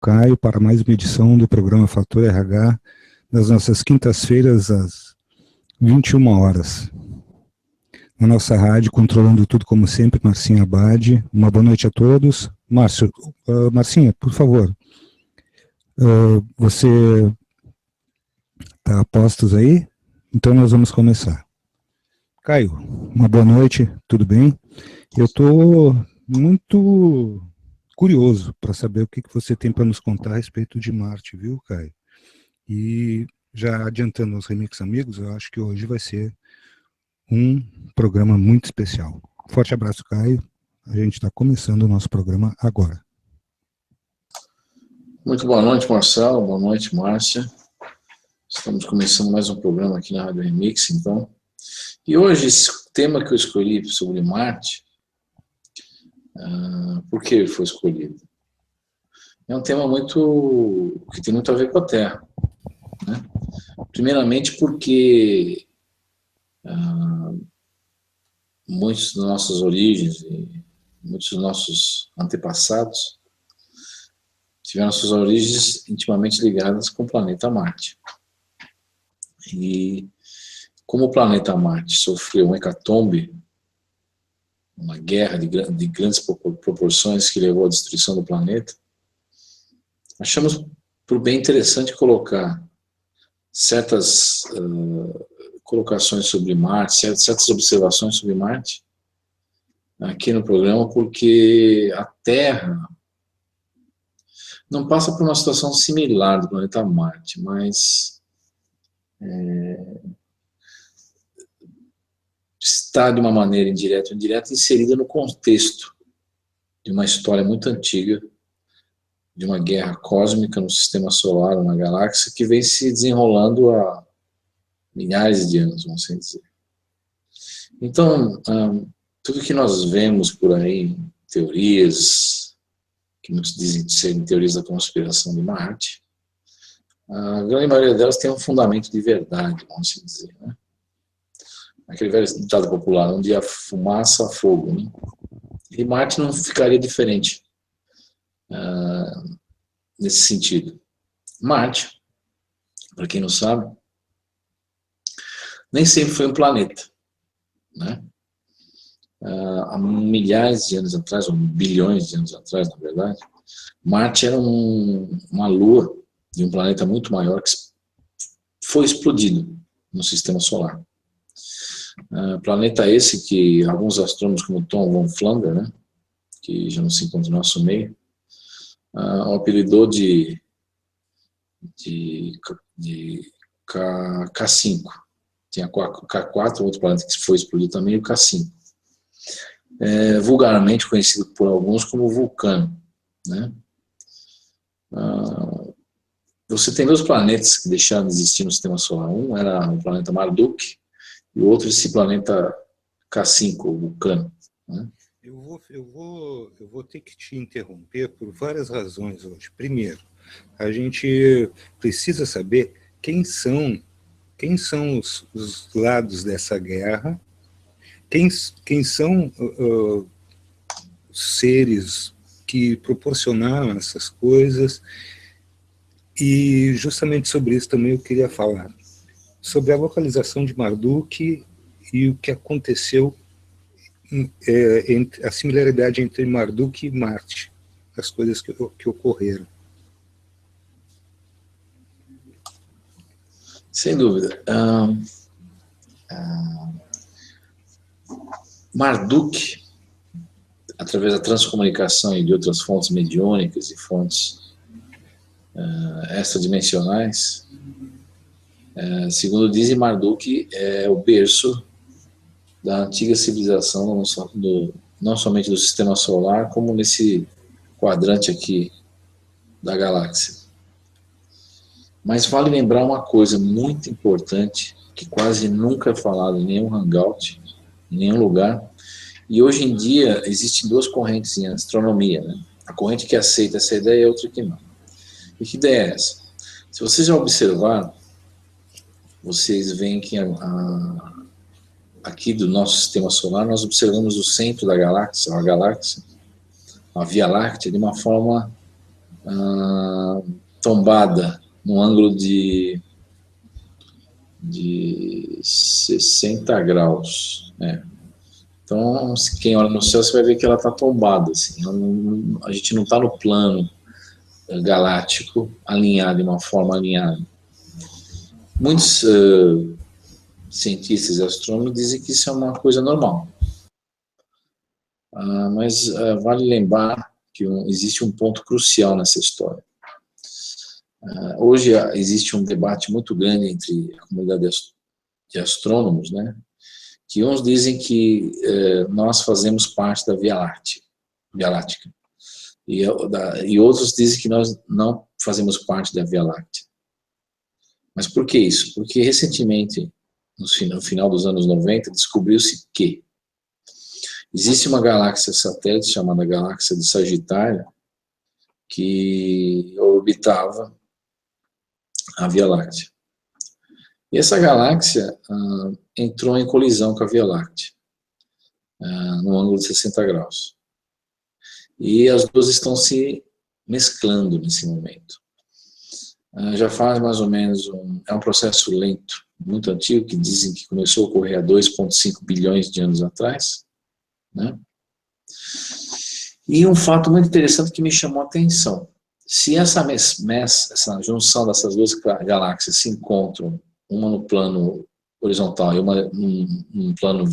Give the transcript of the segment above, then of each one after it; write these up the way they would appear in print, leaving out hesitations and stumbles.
Caio para mais uma edição do programa Fator RH, nas nossas quintas-feiras, às 21 horas. Na nossa rádio, controlando tudo como sempre, Marcinha Abad. Uma boa noite a todos. Marcinha, por favor, você está a postos aí? Então nós vamos começar. Caio, uma boa noite, tudo bem? Eu estou muito curioso para saber o que você tem para nos contar a respeito de Marte, viu, Caio? E já adiantando aos Remix amigos, eu acho que hoje vai ser um programa muito especial. Forte abraço, Caio. A gente está começando o nosso programa agora. Muito boa noite, Marcelo. Boa noite, Márcia. Estamos começando mais um programa aqui na Rádio Remix, então. E hoje, esse tema que eu escolhi sobre Marte, por que ele foi escolhido? É um tema que tem muito a ver com a Terra, né? Primeiramente porque muitas das nossas origens e muitos dos nossos antepassados tiveram suas origens intimamente ligadas com o planeta Marte. E como o planeta Marte sofreu um hecatombe, uma guerra de grandes proporções que levou à destruição do planeta, achamos por bem interessante colocar certas colocações sobre Marte, certas observações sobre Marte aqui no programa, porque a Terra não passa por uma situação similar do planeta Marte, mas está de uma maneira indireta ou indireta inserida no contexto de uma história muito antiga, de uma guerra cósmica no sistema solar, na galáxia, que vem se desenrolando há milhares de anos, vamos assim dizer. Então, tudo que nós vemos por aí, teorias, que nos dizem serem teorias da conspiração de Marte, a grande maioria delas tem um fundamento de verdade, vamos assim dizer, né? Aquele velho ditado popular, onde há fumaça, há fogo, né? E Marte não ficaria diferente nesse sentido. Marte, para quem não sabe, nem sempre foi um planeta, né? Há milhares de anos atrás, ou bilhões de anos atrás, na verdade, Marte era uma lua de um planeta muito maior que foi explodido no sistema solar. Planeta esse que alguns astrônomos como Tom von Flander, né, que já não se encontra no nosso meio, o apelidou de K5. Tinha K4, outro planeta que foi explodido também, e o K5. Vulgarmente conhecido por alguns como Vulcano, né? Você tem dois planetas que deixaram de existir no sistema solar. Um era o planeta Marduk e o outro esse planeta K5, o Vulcano, né? Eu vou ter que te interromper por várias razões hoje. Primeiro, a gente precisa saber quem são os lados dessa guerra, quem são os seres que proporcionaram essas coisas, e justamente sobre isso também eu queria falar, sobre a localização de Marduk e o que aconteceu, a similaridade entre Marduk e Marte, as coisas que ocorreram. Sem dúvida. Marduk, através da transcomunicação e de outras fontes mediúnicas e fontes extradimensionais, segundo dizem, Marduk é o berço da antiga civilização, não somente do sistema solar, como nesse quadrante aqui da galáxia. Mas vale lembrar uma coisa muito importante, que quase nunca é falado em nenhum hangout, em nenhum lugar, e hoje em dia existem duas correntes em astronomia, né? A corrente que aceita essa ideia e a outra que não. E que ideia é essa? Se vocês já observaram, vocês veem que aqui do nosso sistema solar nós observamos o centro da galáxia, a Via Láctea, de uma forma tombada no ângulo de 60 graus, né? Então, quem olha no céu, você vai ver que ela está tombada, assim. A gente não está no plano galáctico alinhado, de uma forma alinhada. Muitos cientistas e astrônomos dizem que isso é uma coisa normal. Mas vale lembrar que existe um ponto crucial nessa história. Hoje existe um debate muito grande entre a comunidade de astrônomos, né? Que uns dizem que nós fazemos parte da Via Láctea, e outros dizem que nós não fazemos parte da Via Láctea. Mas por que isso? Porque recentemente, no final dos anos 90, descobriu-se que existe uma galáxia satélite chamada Galáxia de Sagitário que orbitava a Via Láctea. E essa galáxia entrou em colisão com a Via Láctea, no ângulo de 60 graus. E as duas estão se mesclando nesse momento. Já faz mais ou menos é um processo lento, muito antigo, que dizem que começou a ocorrer há 2,5 bilhões de anos atrás, né? E um fato muito interessante que me chamou a atenção: se essa junção dessas duas galáxias se encontram, uma no plano horizontal e uma num plano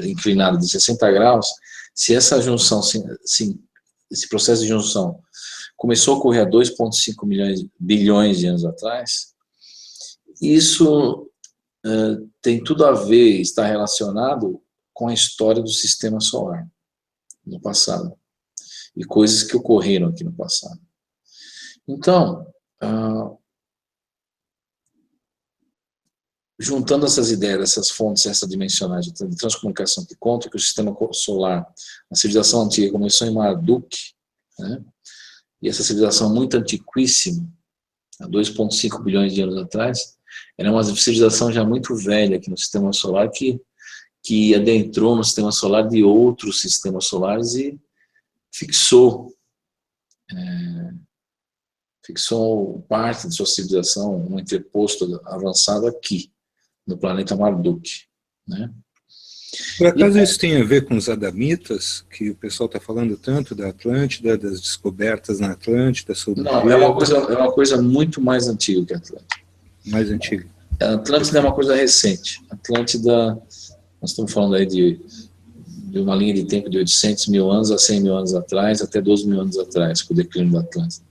inclinado de 60 graus, se essa junção, esse processo de junção começou a ocorrer há 2,5 bilhões de anos atrás, isso tem tudo a ver, está relacionado com a história do sistema solar no passado e coisas que ocorreram aqui no passado. Então, juntando essas ideias, essas fontes, essas dimensionais de transcomunicação que contam que o sistema solar, a civilização antiga começou em Marduk, né? E essa civilização muito antiquíssima, há 2,5 bilhões de anos atrás, era uma civilização já muito velha aqui no sistema solar, que adentrou no sistema solar de outros sistemas solares e fixou parte de sua civilização, um entreposto avançado aqui, no planeta Marduk, né? Por acaso isso tem a ver com os adamitas, que o pessoal está falando tanto da Atlântida, das descobertas na Atlântida, sobre não, é uma coisa muito mais antiga que a Atlântida. Mais antiga. A Atlântida é uma coisa recente. A Atlântida, nós estamos falando aí de uma linha de tempo de 800 mil anos a 100 mil anos atrás, até 12 mil anos atrás, com o declínio da Atlântida.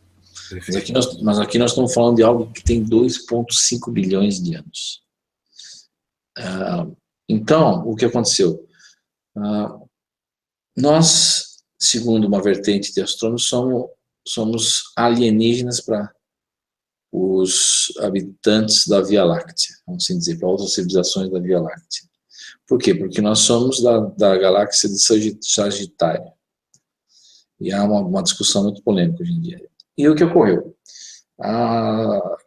Mas aqui nós estamos falando de algo que tem 2,5 bilhões de anos. Então, o que aconteceu? Nós, segundo uma vertente de astrônomos, somos alienígenas para os habitantes da Via Láctea, vamos assim dizer, para outras civilizações da Via Láctea. Por quê? Porque nós somos da galáxia de Sagitário. E há uma discussão muito polêmica hoje em dia. E o que ocorreu?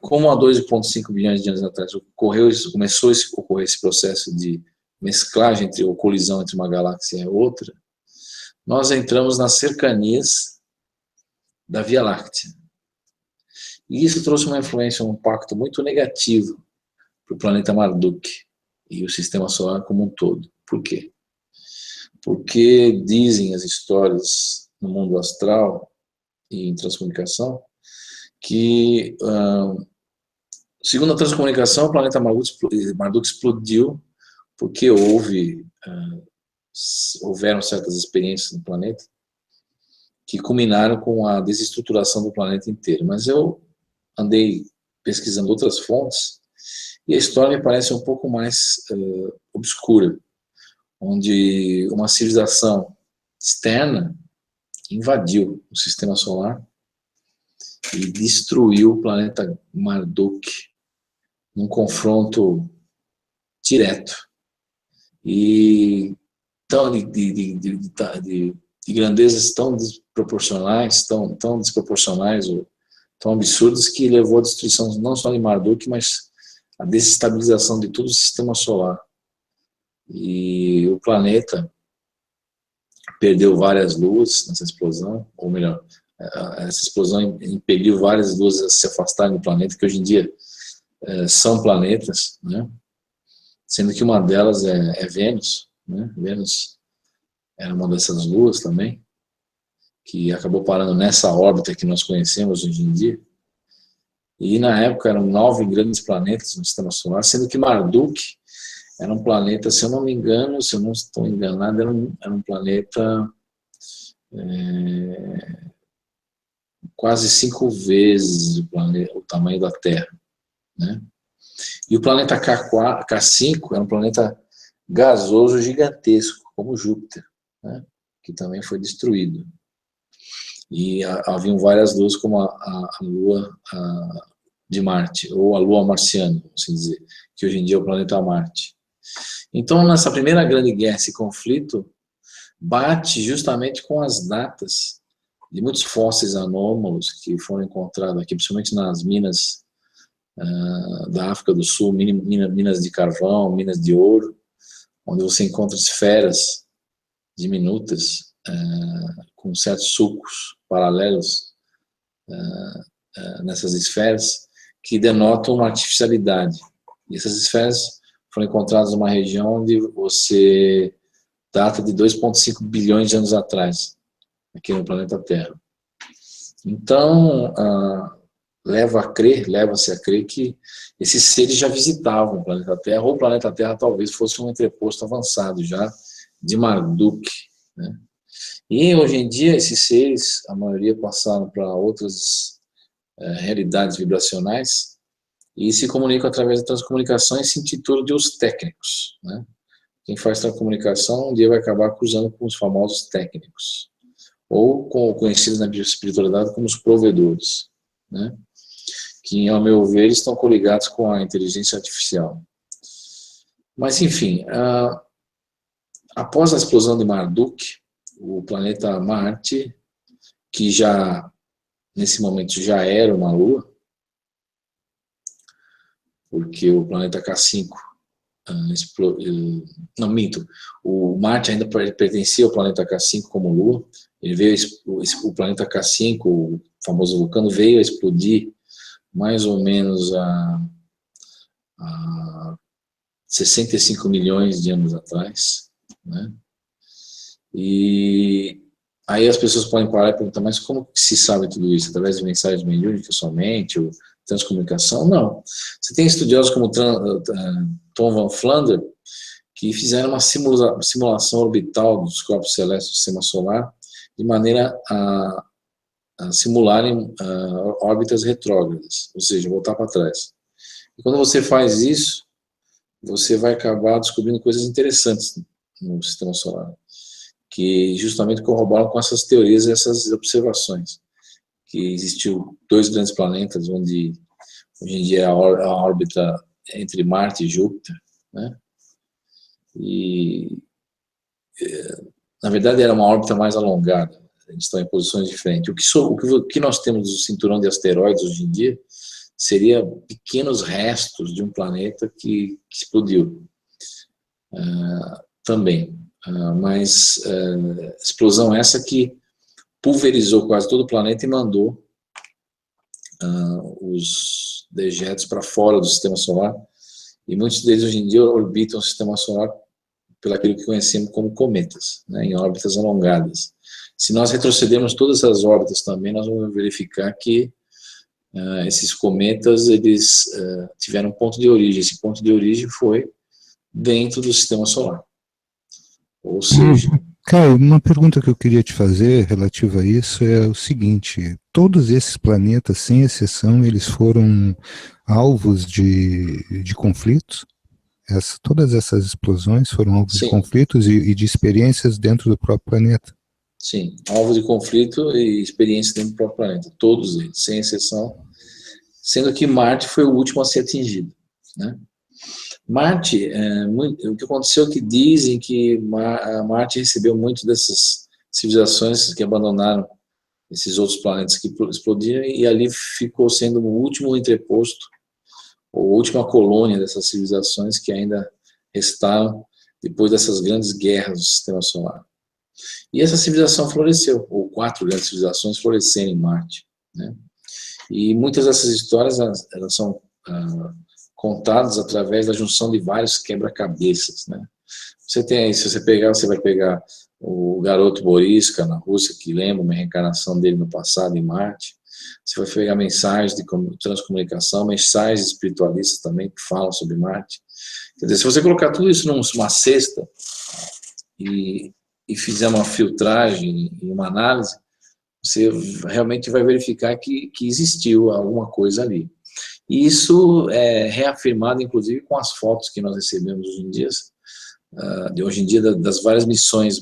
Como há 2,5 bilhões de anos atrás começou a ocorrer esse processo de mesclagem ou colisão entre uma galáxia e outra, nós entramos nas cercanias da Via Láctea. E isso trouxe uma influência, um impacto muito negativo para o planeta Marduk e o sistema solar como um todo. Por quê? Porque dizem as histórias no mundo astral e em transcomunicação que, segundo a transcomunicação, o planeta Marduk explodiu porque houveram certas experiências no planeta que culminaram com a desestruturação do planeta inteiro. Mas eu andei pesquisando outras fontes e a história me parece um pouco mais obscura, onde uma civilização externa invadiu o sistema solar e destruiu o planeta Marduk num confronto direto e de grandezas tão desproporcionais, tão desproporcionais, tão absurdas, que levou à destruição não só de Marduk, mas a desestabilização de todo o sistema solar. E o planeta perdeu várias luas nessa explosão, ou melhor, essa explosão impeliu várias luas a se afastarem do planeta, que hoje em dia são planetas, né? Sendo que uma delas é Vênus, né? Vênus era uma dessas luas também, que acabou parando nessa órbita que nós conhecemos hoje em dia. E na época eram 9 grandes planetas no Sistema Solar, sendo que Marduk era um planeta, se eu não me engano, se eu não estou enganado, era um planeta quase 5 vezes o tamanho da Terra, né? E o planeta K5 era um planeta gasoso gigantesco, como Júpiter, né? Que também foi destruído. E haviam várias luas, como a lua de Marte, ou a lua marciana, vamos assim dizer, que hoje em dia é o planeta Marte. Então, nessa primeira grande guerra, esse conflito bate justamente com as datas de muitos fósseis anômalos que foram encontrados aqui, principalmente nas minas da África do Sul, minas de carvão, minas de ouro, onde você encontra esferas diminutas com certos sulcos paralelos nessas esferas que denotam uma artificialidade. E essas esferas foram encontradas numa região onde você data de 2,5 bilhões de anos atrás, aqui no planeta Terra. Então, leva-se a crer que esses seres já visitavam o planeta Terra, ou o planeta Terra talvez fosse um entreposto avançado já de Marduk, né? E hoje em dia esses seres, a maioria passaram para outras realidades vibracionais e se comunicam através da transcomunicação e se intitulam de os técnicos, né? Quem faz transcomunicação um dia vai acabar cruzando com os famosos técnicos, ou conhecidos na espiritualidade como os provedores, né? Que, ao meu ver, estão coligados com a inteligência artificial. Mas, enfim, após a explosão de Marduk, o planeta Marte, que já, nesse momento, já era uma lua, porque o planeta K5 não, minto, o Marte ainda pertencia ao planeta K5 como lua. Ele veio, o planeta K5, o famoso vulcano, veio a explodir mais ou menos a 65 milhões de anos atrás, né? E aí as pessoas podem parar e perguntar, mas como que se sabe tudo isso? Através de mensagens mediúnicas somente, ou transcomunicação? Não. Você tem estudiosos como Tom Van Flander, que fizeram uma simulação orbital dos corpos celestes do Sistema Solar, de maneira a simularem órbitas retrógradas, ou seja, voltar para trás. E quando você faz isso, você vai acabar descobrindo coisas interessantes no Sistema Solar, que justamente corroboram com essas teorias e essas observações. Que existiu 2 grandes planetas, onde hoje em dia é a órbita entre Marte e Júpiter, né? E, na verdade, era uma órbita mais alongada, eles estão em posições diferentes. O que nós temos do cinturão de asteroides hoje em dia seria pequenos restos de um planeta que explodiu também. Mas explosão essa que pulverizou quase todo o planeta e mandou os dejetos para fora do Sistema Solar, e muitos deles hoje em dia orbitam o Sistema Solar pelaquilo que conhecemos como cometas, né, em órbitas alongadas. Se nós retrocedermos todas essas órbitas também, nós vamos verificar que esses cometas, eles tiveram um ponto de origem. Esse ponto de origem foi dentro do Sistema Solar. Ou seja... Caio, uma pergunta que eu queria te fazer relativa a isso é o seguinte: todos esses planetas, sem exceção, eles foram alvos de conflitos? Todas essas explosões foram alvos de conflitos e de experiências dentro do próprio planeta? Sim, alvo de conflito e experiências dentro do próprio planeta, todos eles, sem exceção, sendo que Marte foi o último a ser atingido, né? Marte, o que aconteceu é que dizem que Marte recebeu muito dessas civilizações que abandonaram esses outros planetas que explodiram, e ali ficou sendo o último entreposto, ou a última colônia dessas civilizações que ainda restaram depois dessas grandes guerras do Sistema Solar. E essa civilização floresceu, ou 4 grandes civilizações floresceram em Marte, né? E muitas dessas histórias, elas são contadas através da junção de vários quebra-cabeças, né? Se você pegar, você vai pegar o garoto Boriska na Rússia, que lembra uma reencarnação dele no passado em Marte. Você vai pegar mensagens de transcomunicação, mensagens espiritualistas também que falam sobre Marte. Quer dizer, se você colocar tudo isso numa cesta e fizer uma filtragem e uma análise, você realmente vai verificar que existiu alguma coisa ali. E isso é reafirmado, inclusive, com as fotos que nós recebemos hoje em dia das várias missões,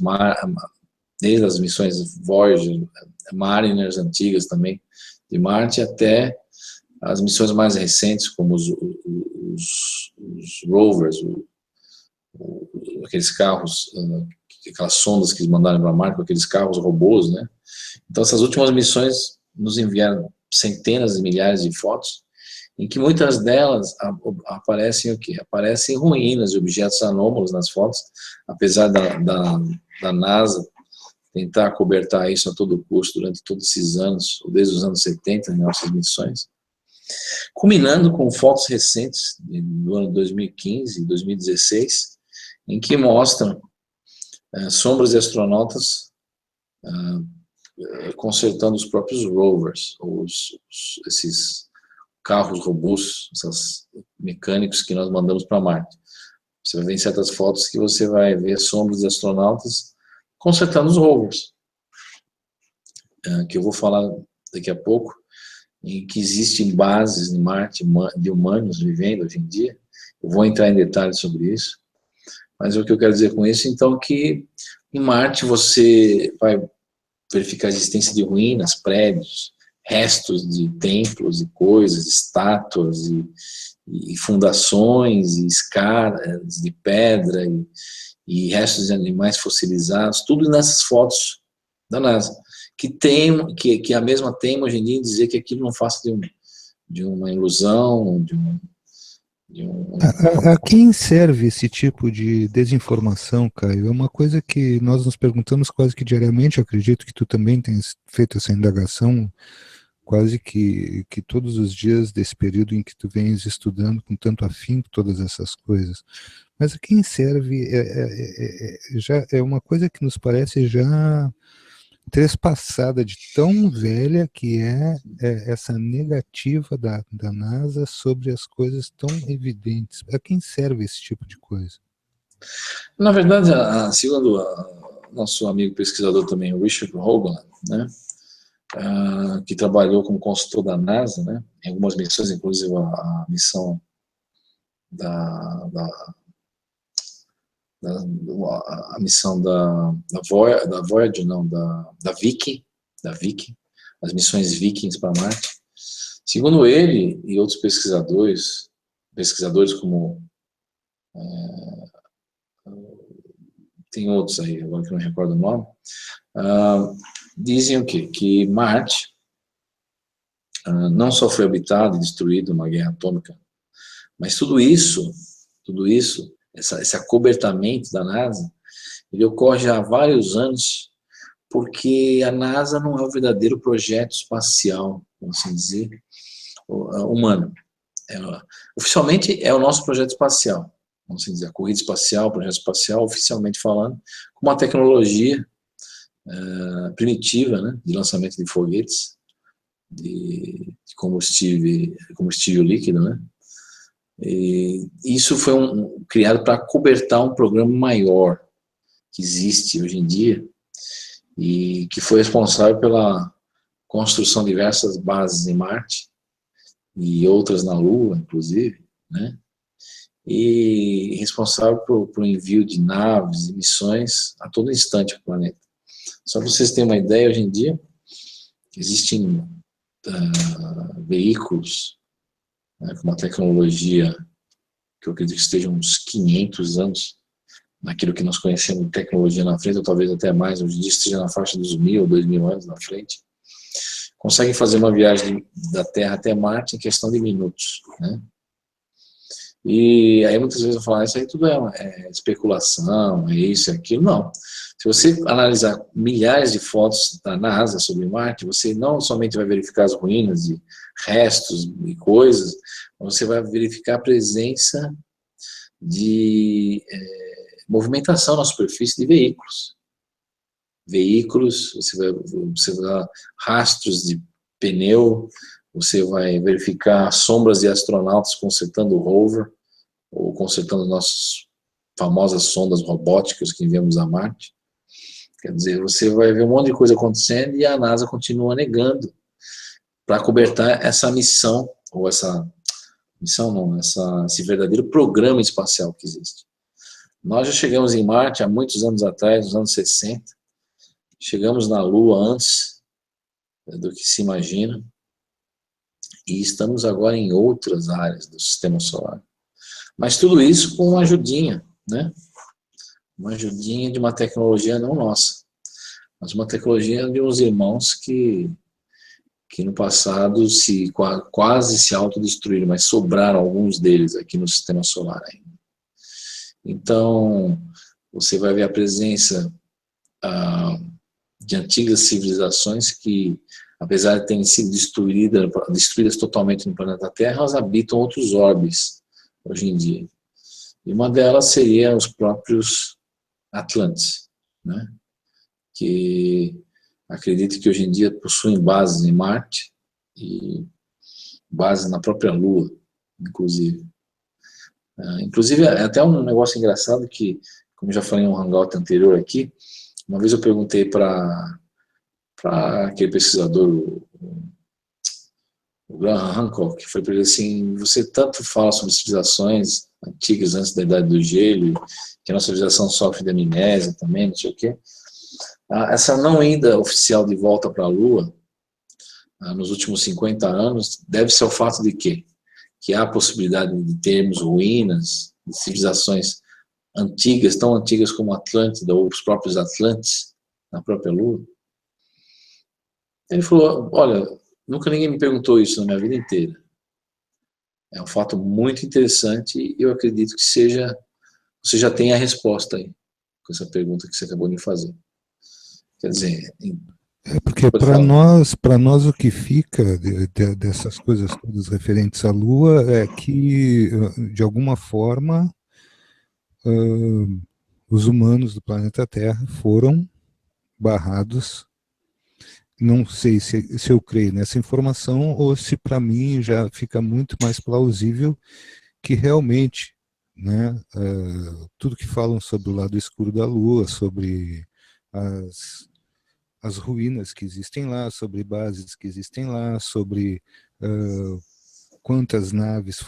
desde as missões Voyager, Mariners antigas também, de Marte, até as missões mais recentes, como os rovers, aqueles carros, aquelas sondas que eles mandaram para Marte, com aqueles carros robôs, né? Então, essas últimas missões nos enviaram centenas de milhares de fotos, em que muitas delas aparecem o quê? Aparecem ruínas e objetos anômalos nas fotos, apesar da NASA tentar acobertar isso a todo custo durante todos esses anos, ou desde os anos 70, em nossas missões, culminando com fotos recentes do ano 2015 e 2016, em que mostram sombras de astronautas consertando os próprios rovers, esses carros robôs, esses mecânicos que nós mandamos para Marte. Você vai ver em certas fotos que você vai ver sombras de astronautas consertando os rovers, que eu vou falar daqui a pouco, em que existem bases em Marte de humanos vivendo hoje em dia. Eu vou entrar em detalhes sobre isso, mas o que eu quero dizer com isso, então, que em Marte você vai verificar a existência de ruínas, prédios, restos de templos e coisas, estátuas e fundações e escadas de pedra e restos de animais fossilizados, tudo nessas fotos da NASA, que a mesma teima hoje em dia em dizer que aquilo não faça de uma ilusão, A quem serve esse tipo de desinformação, Caio? É uma coisa que nós nos perguntamos quase que diariamente. Eu acredito que tu também tens feito essa indagação quase que todos os dias desse período em que tu vens estudando com tanto afinco todas essas coisas. Mas a quem serve já é uma coisa que nos parece já trespassada, de tão velha que é essa negativa da NASA sobre as coisas tão evidentes. A quem serve esse tipo de coisa? Na verdade, segundo nosso amigo pesquisador também, o Richard Hoagland, né, que trabalhou como consultor da NASA, né, em algumas missões, inclusive a missão a missão da Voyager, não, da Viking, as missões Vikings para Marte. Segundo ele e outros pesquisadores como tem outros aí, agora que eu não recordo o nome, dizem o quê? Que Marte não só foi habitado e destruído numa guerra atômica, mas tudo isso, esse acobertamento da NASA, ele ocorre já há vários anos, porque a NASA não é o verdadeiro projeto espacial, vamos assim dizer, humano. Oficialmente é o nosso projeto espacial, vamos assim dizer, a corrida espacial, o projeto espacial, oficialmente falando, com uma tecnologia primitiva, né, de lançamento de foguetes, de combustível líquido, né? E isso foi criado para cobertar um programa maior que existe hoje em dia e que foi responsável pela construção de diversas bases em Marte e outras na Lua, inclusive, né? E responsável por envio de naves e missões a todo instante para o planeta. Só para vocês terem uma ideia, hoje em dia existem veículos, né, com uma tecnologia que eu acredito que esteja uns 500 anos naquilo que nós conhecemos de tecnologia na frente, ou talvez até mais, hoje em dia esteja na faixa dos 1.000, 2.000 anos na frente, conseguem fazer uma viagem da Terra até Marte em questão de minutos, né? E aí muitas vezes eu falo, isso aí tudo é especulação, é isso, é aquilo. Não. Se você analisar milhares de fotos da NASA sobre Marte, você não somente vai verificar as ruínas e restos e coisas, você vai verificar a presença de movimentação na superfície de veículos. Veículos, você vai rastros de pneu, você vai verificar sombras de astronautas consertando o rover, ou consertando nossas famosas sondas robóticas que enviamos a Marte. Quer dizer, você vai ver um monte de coisa acontecendo e a NASA continua negando para cobertar essa missão, ou essa missão não, esse verdadeiro programa espacial que existe. Nós já chegamos em Marte há muitos anos atrás, nos anos 60, chegamos na Lua antes do que se imagina, e estamos agora em outras áreas do sistema solar. Mas tudo isso com uma ajudinha, né? Uma ajudinha de uma tecnologia não nossa, mas uma tecnologia de uns irmãos que no passado quase se autodestruíram, mas sobraram alguns deles aqui no sistema solar ainda. Então, você vai ver a presença de antigas civilizações que, apesar de terem sido destruídas totalmente no planeta Terra, elas habitam outros orbes hoje em dia. E uma delas seria os próprios Atlantes, né? Que acredito que hoje em dia possuem bases em Marte e bases na própria Lua, inclusive. Inclusive, é até um negócio engraçado que, como eu já falei em um hangout anterior aqui, uma vez eu perguntei para aquele pesquisador, o Graham Hancock, que foi para ele assim, você tanto fala sobre civilizações antigas antes da Idade do Gelo, que a nossa civilização sofre de amnésia também, não sei o quê. Essa não ida oficial de volta para a Lua, nos últimos 50 anos, deve ser o fato de quê? Que há a possibilidade de termos ruínas de civilizações antigas, tão antigas como a Atlântida ou os próprios Atlantes na própria Lua. Ele falou, olha, nunca ninguém me perguntou isso na minha vida inteira. É um fato muito interessante e eu acredito que você já tem a resposta aí, com essa pergunta que você acabou de fazer. Quer dizer, porque para nós o que fica dessas coisas todas referentes à Lua é que, de alguma forma, os humanos do planeta Terra foram barrados. Não sei se eu creio nessa informação ou se para mim já fica muito mais plausível que realmente, né, tudo que falam sobre o lado escuro da Lua, sobre as ruínas que existem lá, sobre bases que existem lá, sobre quantas naves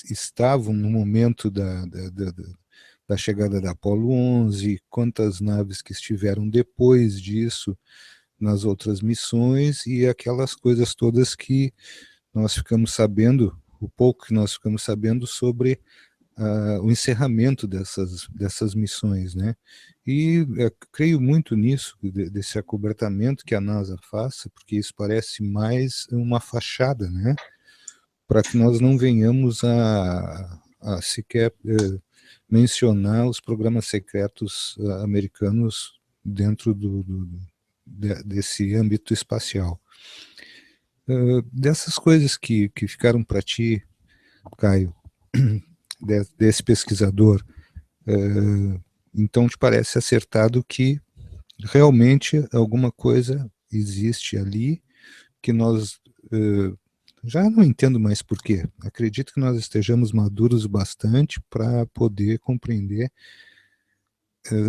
estavam no momento da chegada da Apollo 11, quantas naves que estiveram depois disso nas outras missões e aquelas coisas todas que nós ficamos sabendo, o pouco que nós ficamos sabendo sobre o encerramento dessas missões, né? E creio muito nisso, desse acobertamento que a NASA faça, porque isso parece mais uma fachada, né? Para que nós não venhamos a sequer mencionar os programas secretos americanos dentro desse âmbito espacial. Dessas coisas que ficaram para ti, Caio, desse pesquisador, então te parece acertado que realmente alguma coisa existe ali que nós já não entendo mais por quê. Acredito que nós estejamos maduros bastante para poder compreender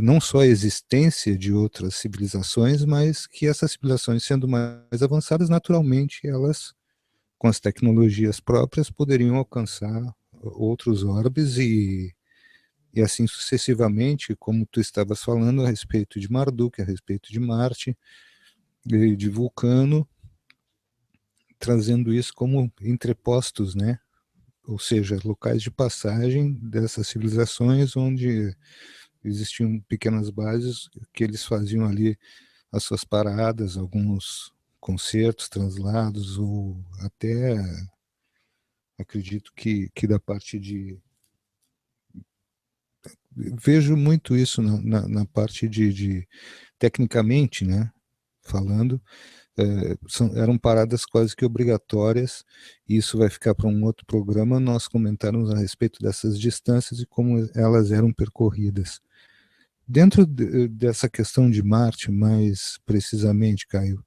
não só a existência de outras civilizações, mas que essas civilizações, sendo mais avançadas, naturalmente, elas, com as tecnologias próprias, poderiam alcançar outros orbes e assim sucessivamente, como tu estavas falando a respeito de Marduk, a respeito de Marte, de Vulcano, trazendo isso como entrepostos, né? Ou seja, locais de passagem dessas civilizações onde existiam pequenas bases que eles faziam ali as suas paradas, alguns concertos, translados ou até Acredito que da parte de... Vejo muito isso na parte tecnicamente, né, falando, eram paradas quase que obrigatórias, e isso vai ficar para um outro programa, nós comentarmos a respeito dessas distâncias e como elas eram percorridas. Dentro dessa questão de Marte, mais precisamente, Caio,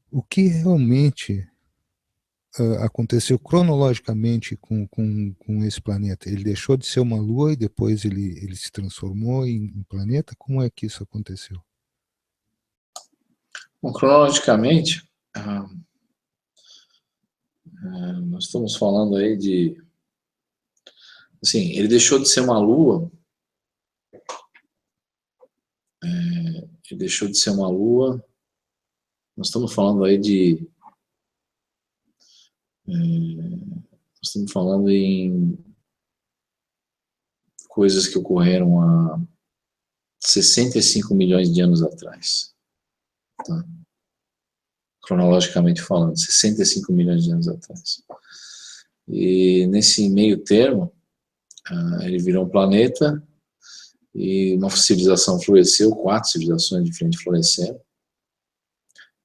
o que realmente aconteceu cronologicamente com esse planeta? Ele deixou de ser uma lua e depois ele se transformou em planeta? Como é que isso aconteceu? Bom, cronologicamente, nós estamos falando aí de... Assim, ele deixou de ser uma lua, ele deixou de ser uma lua, nós estamos falando aí de... nós estamos falando em coisas que ocorreram há 65 milhões de anos atrás, tá? Cronologicamente falando, 65 milhões de anos atrás. E nesse meio termo, ele virou um planeta e uma civilização floresceu, 4 civilizações diferentes floresceram,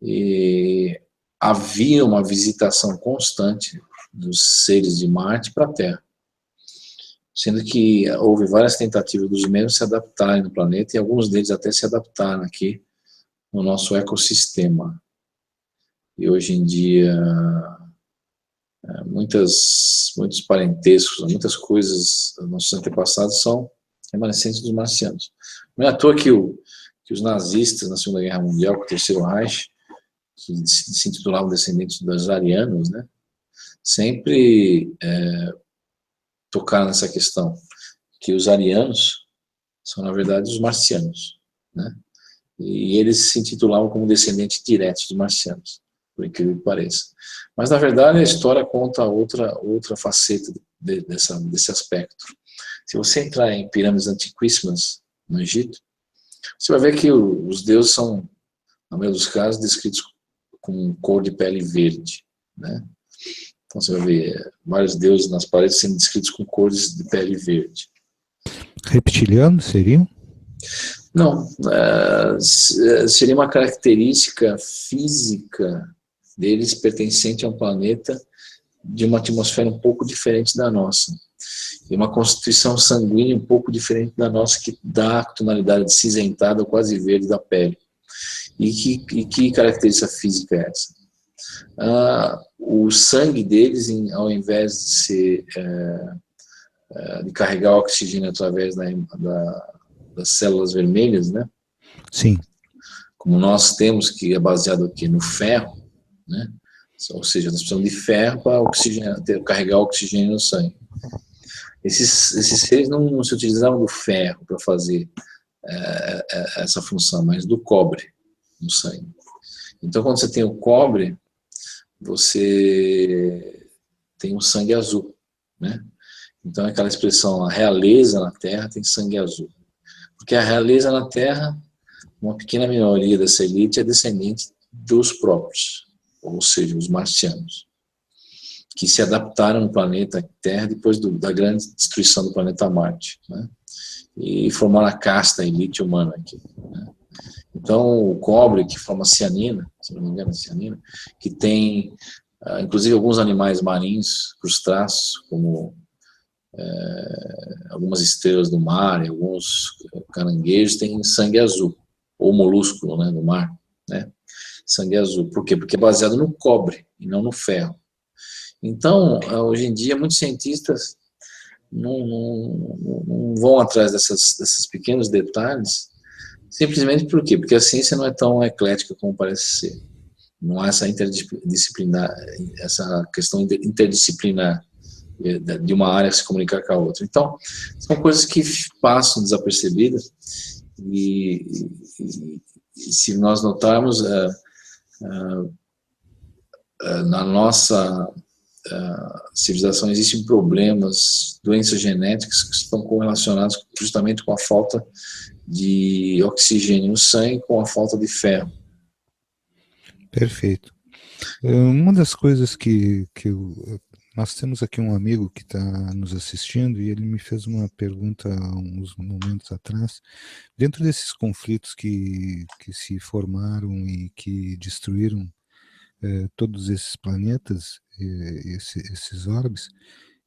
e havia uma visitação constante dos seres de Marte para a Terra, sendo que houve várias tentativas dos mesmos se adaptarem no planeta, e alguns deles até se adaptaram aqui no nosso ecossistema. E hoje em dia, muitos parentescos, muitas coisas dos nossos antepassados são remanescentes dos marcianos. Não é à toa que os nazistas, na Segunda Guerra Mundial, com o Terceiro Reich, que se intitulavam descendentes dos arianos, né, sempre tocaram nessa questão, que os arianos são, na verdade, os marcianos, né, e eles se intitulavam como descendentes diretos dos marcianos, por incrível que pareça. Mas, na verdade, a história conta outra faceta desse aspecto. Se você entrar em pirâmides antiquíssimas no Egito, você vai ver que os deuses são, na maioria dos casos, descritos com cor de pele verde, né? Então você vai ver vários deuses nas paredes sendo descritos com cores de pele verde. Reptilianos seriam? Não, seria uma característica física deles pertencente a um planeta de uma atmosfera um pouco diferente da nossa, e uma constituição sanguínea um pouco diferente da nossa, que dá a tonalidade cinzentada ou quase verde da pele. E que característica física é essa? O sangue deles, ao invés de ser de carregar oxigênio através das células vermelhas, né? Sim. Como nós temos, que é baseado aqui no ferro, né? Ou seja, nós precisamos de ferro para carregar oxigênio no sangue. Esses seres não se utilizavam do ferro para fazer essa função, mas do cobre no sangue. Então, quando você tem o cobre, você tem o sangue azul, né? Então, aquela expressão, a realeza na Terra tem sangue azul. Porque a realeza na Terra, uma pequena minoria dessa elite é descendente dos próprios, ou seja, os marcianos, que se adaptaram no planeta Terra depois da grande destruição do planeta Marte, né? E formaram a casta, a elite humana aqui, né? Então, o cobre, que forma cianina, se não me engano, cianina, que tem, inclusive, alguns animais marinhos, crustáceos, como algumas estrelas do mar, e alguns caranguejos, têm sangue azul, ou molúsculo, né, do mar, né? Sangue azul. Por quê? Porque é baseado no cobre e não no ferro. Então, hoje em dia, muitos cientistas não vão atrás desses pequenos detalhes, simplesmente por quê? Porque a ciência não é tão eclética como parece ser. Não há essa essa questão interdisciplinar de uma área se comunicar com a outra. Então, são coisas que passam desapercebidas e se nós notarmos, na nossa civilização existem problemas, doenças genéticas que estão correlacionadas justamente com a falta de oxigênio no sangue, com a falta de ferro. Perfeito. Uma das coisas que eu Nós temos aqui um amigo que está nos assistindo e ele me fez uma pergunta há uns momentos atrás. Dentro desses conflitos que se formaram e que destruíram todos esses planetas, esses orbes,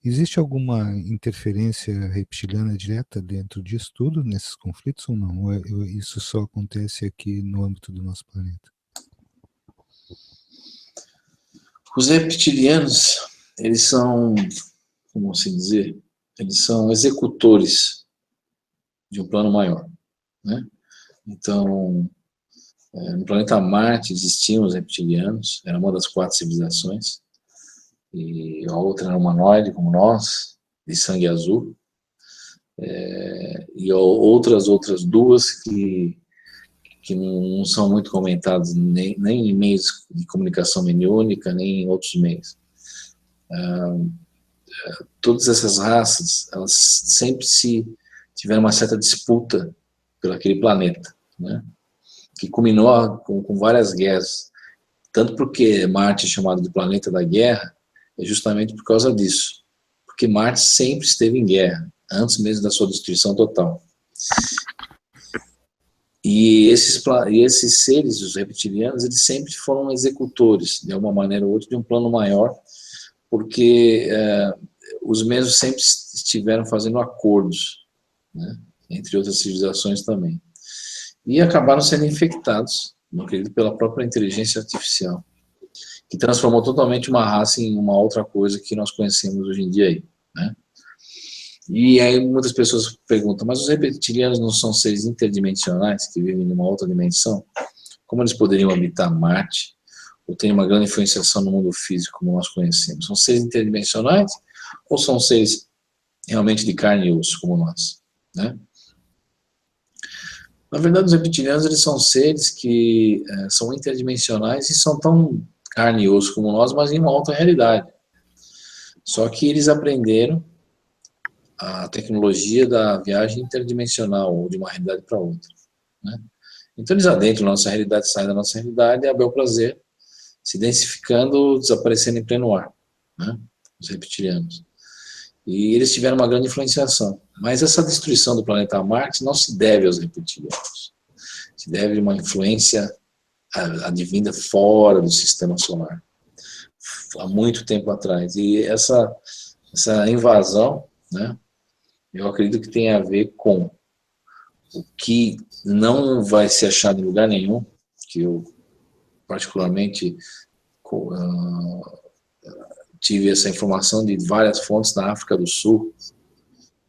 existe alguma interferência reptiliana direta dentro disso tudo, nesses conflitos ou não? Isso só acontece aqui no âmbito do nosso planeta? Os reptilianos, eles são, como assim dizer, eles são executores de um plano maior, né? Então, no planeta Marte existiam os reptilianos, era uma das 4 civilizações, e a outra era humanoide, como nós, de sangue azul, e outras 2 que não são muito comentadas nem em meios de comunicação mediúnica, nem em outros meios. Todas essas raças, elas sempre tiveram uma certa disputa por aquele planeta, né? Que culminou com várias guerras. Tanto porque Marte é chamado de planeta da guerra, é justamente por causa disso. Porque Marte sempre esteve em guerra, antes mesmo da sua destruição total. E esses seres, os reptilianos, eles sempre foram executores, de alguma maneira ou outra, de um plano maior, porque os mesmos sempre estiveram fazendo acordos, né, entre outras civilizações também. E acabaram sendo infectados, não acredito, pela própria inteligência artificial, que transformou totalmente uma raça em uma outra coisa que nós conhecemos hoje em dia aí, né? E aí muitas pessoas perguntam, mas os reptilianos não são seres interdimensionais que vivem numa outra dimensão? Como eles poderiam habitar Marte ou ter uma grande influenciação no mundo físico como nós conhecemos? São seres interdimensionais ou são seres realmente de carne e osso como nós, né? Na verdade, os reptilianos, eles são seres que são interdimensionais e são tão carne e osso como nós, mas em uma outra realidade. Só que eles aprenderam a tecnologia da viagem interdimensional, ou de uma realidade para outra, né? Então eles adentram na nossa realidade, saem da nossa realidade, a bel prazer, se densificando, desaparecendo em pleno ar, né? Os reptilianos. E eles tiveram uma grande influenciação. Mas essa destruição do planeta Marte não se deve aos reptilianos. Se deve a uma influência advinda fora do sistema solar, há muito tempo atrás. E essa invasão, né, eu acredito que tem a ver com o que não vai ser achado em lugar nenhum, que eu particularmente tive essa informação de várias fontes na África do Sul,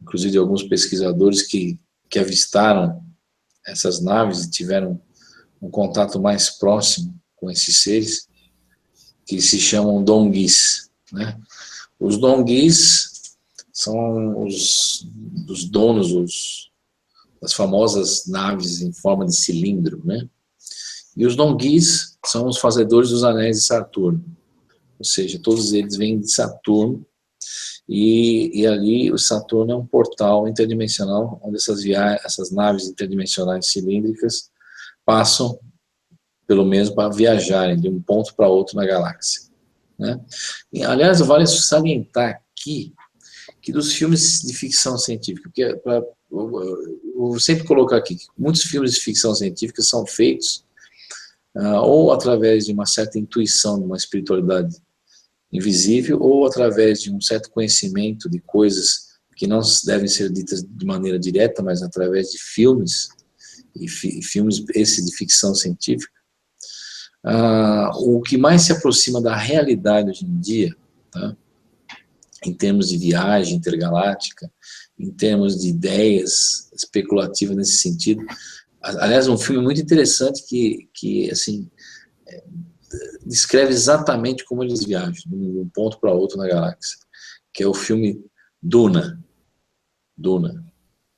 inclusive de alguns pesquisadores que avistaram essas naves e tiveram um contato mais próximo com esses seres, que se chamam Dongis, né? Os Dongis são os donos das famosas naves em forma de cilindro, né? E os Dongis são os fazedores dos anéis de Saturno, ou seja, todos eles vêm de Saturno, e ali o Saturno é um portal interdimensional, onde essas naves interdimensionais cilíndricas passam pelo menos para viajarem de um ponto para outro na galáxia, né? E, aliás, vale salientar aqui que dos filmes de ficção científica, porque eu vou sempre colocar aqui que muitos filmes de ficção científica são feitos ou através de uma certa intuição, de uma espiritualidade invisível, ou através de um certo conhecimento de coisas que não devem ser ditas de maneira direta, mas através de filmes, e filmes esse de ficção científica. O que mais se aproxima da realidade hoje em dia, tá, em termos de viagem intergaláctica, em termos de ideias especulativas nesse sentido. Aliás, um filme muito interessante que assim, descreve exatamente como eles viajam, de um ponto para outro na galáxia, que é o filme Duna. Duna.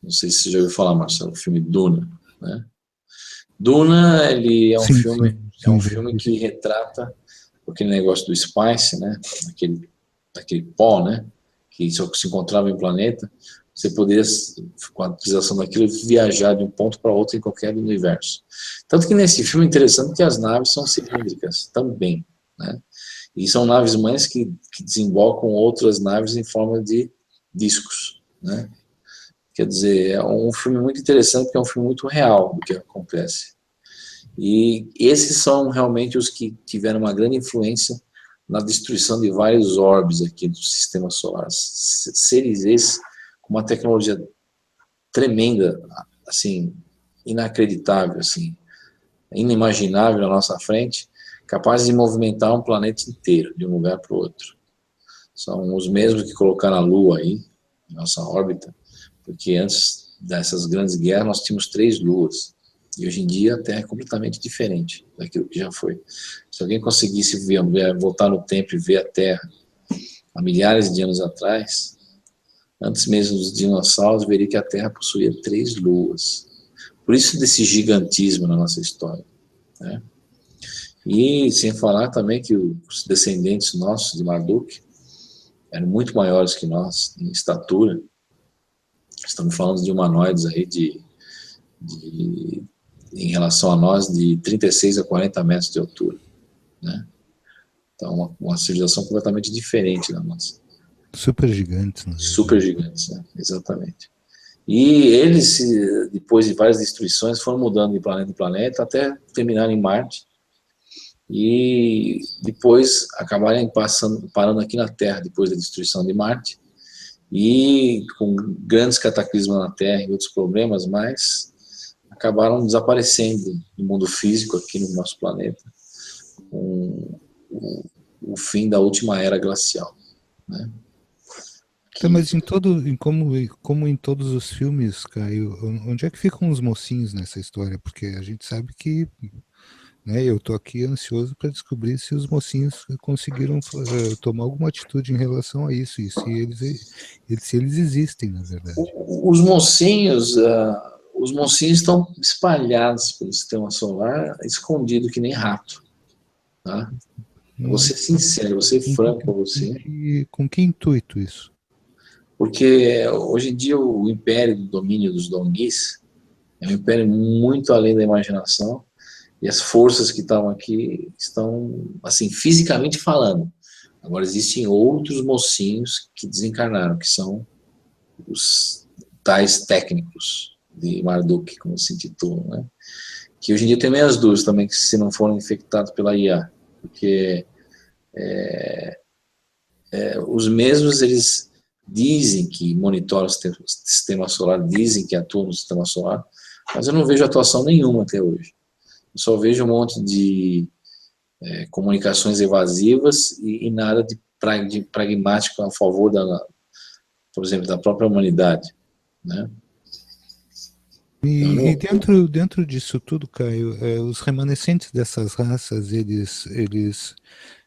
Não sei se você já ouviu falar, Marcelo, o filme Duna, né? Duna, ele é um filme, é um filme que retrata aquele negócio do spice, né? Aquele pó, né? Que só se encontrava em planeta. Você poderia, com a utilização daquilo, viajar de um ponto para outro em qualquer universo. Tanto que nesse filme é interessante que as naves são cilíndricas também, né? E são naves mães que desembocam outras naves em forma de discos, né? Quer dizer, é um filme muito interessante, porque é um filme muito real do que acontece. E esses são realmente os que tiveram uma grande influência na destruição de vários orbes aqui do sistema solar. Seres esses com uma tecnologia tremenda, assim, inacreditável, assim, inimaginável na nossa frente, capazes de movimentar um planeta inteiro, de um lugar para o outro. São os mesmos que colocaram a Lua aí, em nossa órbita, porque antes dessas grandes guerras nós tínhamos 3 luas. E hoje em dia a Terra é completamente diferente daquilo que já foi. Se alguém conseguisse voltar no tempo e ver a Terra há milhares de anos atrás, antes mesmo dos dinossauros, veria que a Terra possuía 3 luas. Por isso desse gigantismo na nossa história, né? E sem falar também que os descendentes nossos de Marduk eram muito maiores que nós em estatura. Estamos falando de humanoides aí em relação a nós de 36 a 40 metros de altura, né? Então uma civilização completamente diferente da nossa. Super gigantes, na Super verdade. gigantes, né? Exatamente. E eles, depois de várias destruições, foram mudando de planeta em planeta até terminar em Marte e depois acabarem parando aqui na Terra depois da destruição de Marte e com grandes cataclismas na Terra e outros problemas, mas acabaram desaparecendo no mundo físico aqui no nosso planeta com o fim da última era glacial, né? Então, mas como em todos os filmes, Caio, onde é que ficam os mocinhos nessa história? Porque a gente sabe que, né, eu tô aqui ansioso para descobrir se os mocinhos conseguiram tomar alguma atitude em relação a isso, e se eles existem, na verdade. Os mocinhos estão espalhados pelo sistema solar, escondido que nem rato, tá? Eu vou ser Mas sincero, vou ser franco com você, com que intuito isso? porque hoje em dia o império do domínio dos Dongis é um império muito além da imaginação, e as forças que estavam aqui estão, assim, fisicamente falando. Agora existem outros mocinhos que desencarnaram, que são os tais técnicos de Marduk, como se intitulam, né? Que hoje em dia tem meias dúvidas também, que se não foram infectados pela IA, porque os mesmos, eles dizem que monitoram o sistema solar, dizem que atuam no sistema solar, mas eu não vejo atuação nenhuma até hoje. Eu só vejo um monte de comunicações evasivas e nada de pragmático a favor, por exemplo, da própria humanidade, né? Então, E dentro disso tudo, Caio, os remanescentes dessas raças, eles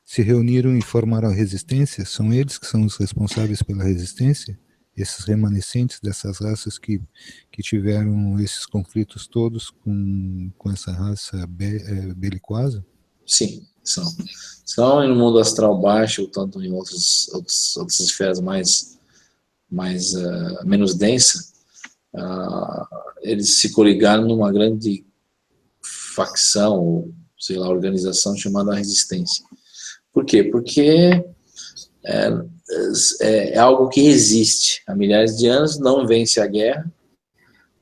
se reuniram e formaram a resistência? São eles que são os responsáveis pela resistência? Esses remanescentes dessas raças que tiveram esses conflitos todos com essa raça belicosa? sim, são. São no mundo astral baixo, ou tanto em outras esferas menos densa, eles se coligaram numa grande facção, ou sei lá, organização chamada Resistência. Por quê? Porque é, é algo que resiste há milhares de anos, não vence a guerra,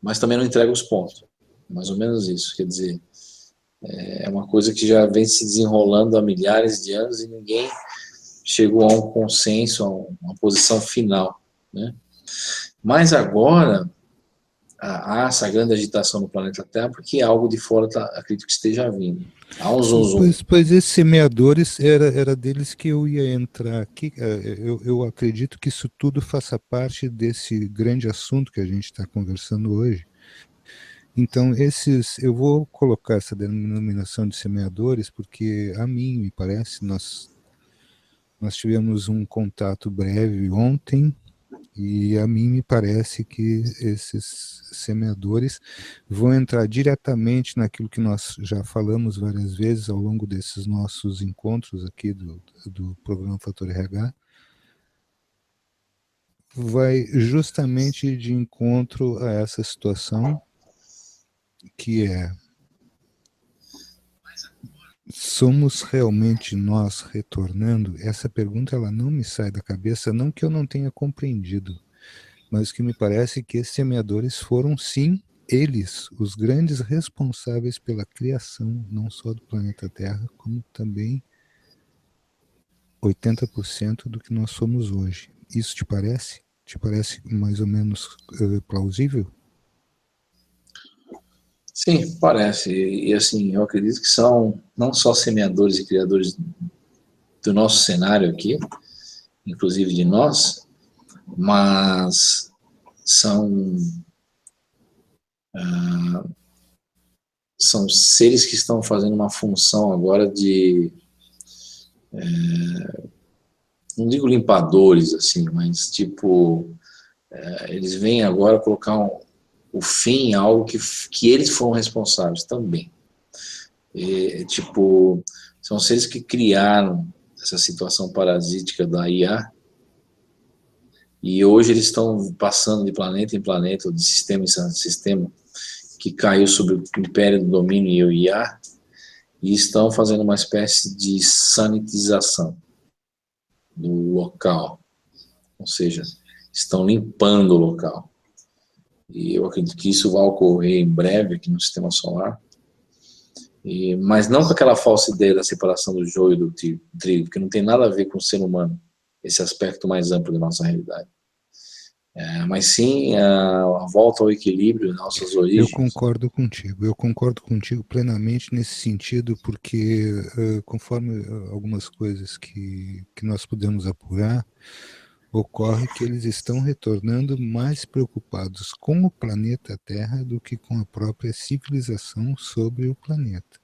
mas também não entrega os pontos. Mais ou menos isso, quer dizer, é uma coisa que já vem se desenrolando há milhares de anos e ninguém chegou a um consenso, a uma posição final, né? Mas agora há essa grande agitação no planeta Terra porque algo de fora acredito que esteja vindo. Há um zum zum. Pois esses semeadores era deles que eu ia entrar aqui. Eu acredito que isso tudo faça parte desse grande assunto que a gente está conversando hoje. Então, eu vou colocar essa denominação de semeadores porque, a mim, me parece, nós tivemos um contato breve ontem, e a mim me parece que esses semeadores vão entrar diretamente naquilo que nós já falamos várias vezes ao longo desses nossos encontros aqui do programa Fator RH, vai justamente de encontro a essa situação, que é somos realmente nós retornando? Essa pergunta ela não me sai da cabeça, não que eu não tenha compreendido, mas que me parece que esses semeadores foram sim eles, os grandes responsáveis pela criação, não só do planeta Terra, como também 80% do que nós somos hoje. Isso te parece? Te parece mais ou menos plausível? Sim, parece. Assim, eu acredito que são não só semeadores e criadores do nosso cenário aqui, inclusive de nós, mas são, são seres que estão fazendo uma função agora de, não digo limpadores, assim, mas tipo, eles vêm agora colocar o fim em algo que eles foram responsáveis também. Tipo, são seres que criaram essa situação parasítica da IA, e hoje eles estão passando de planeta em planeta, ou de sistema em sistema, que caiu sob o império do domínio e o IA, e estão fazendo uma espécie de sanitização do local, ou seja, estão limpando o local. E eu acredito que isso vai ocorrer em breve aqui no sistema solar, mas não com aquela falsa ideia da separação do joio do trigo, que não tem nada a ver com o ser humano, esse aspecto mais amplo da nossa realidade. Mas sim a volta ao equilíbrio, nossas origens. Eu concordo contigo plenamente nesse sentido, porque conforme algumas coisas que nós podemos apurar, ocorre que eles estão retornando mais preocupados com o planeta Terra do que com a própria civilização sobre o planeta.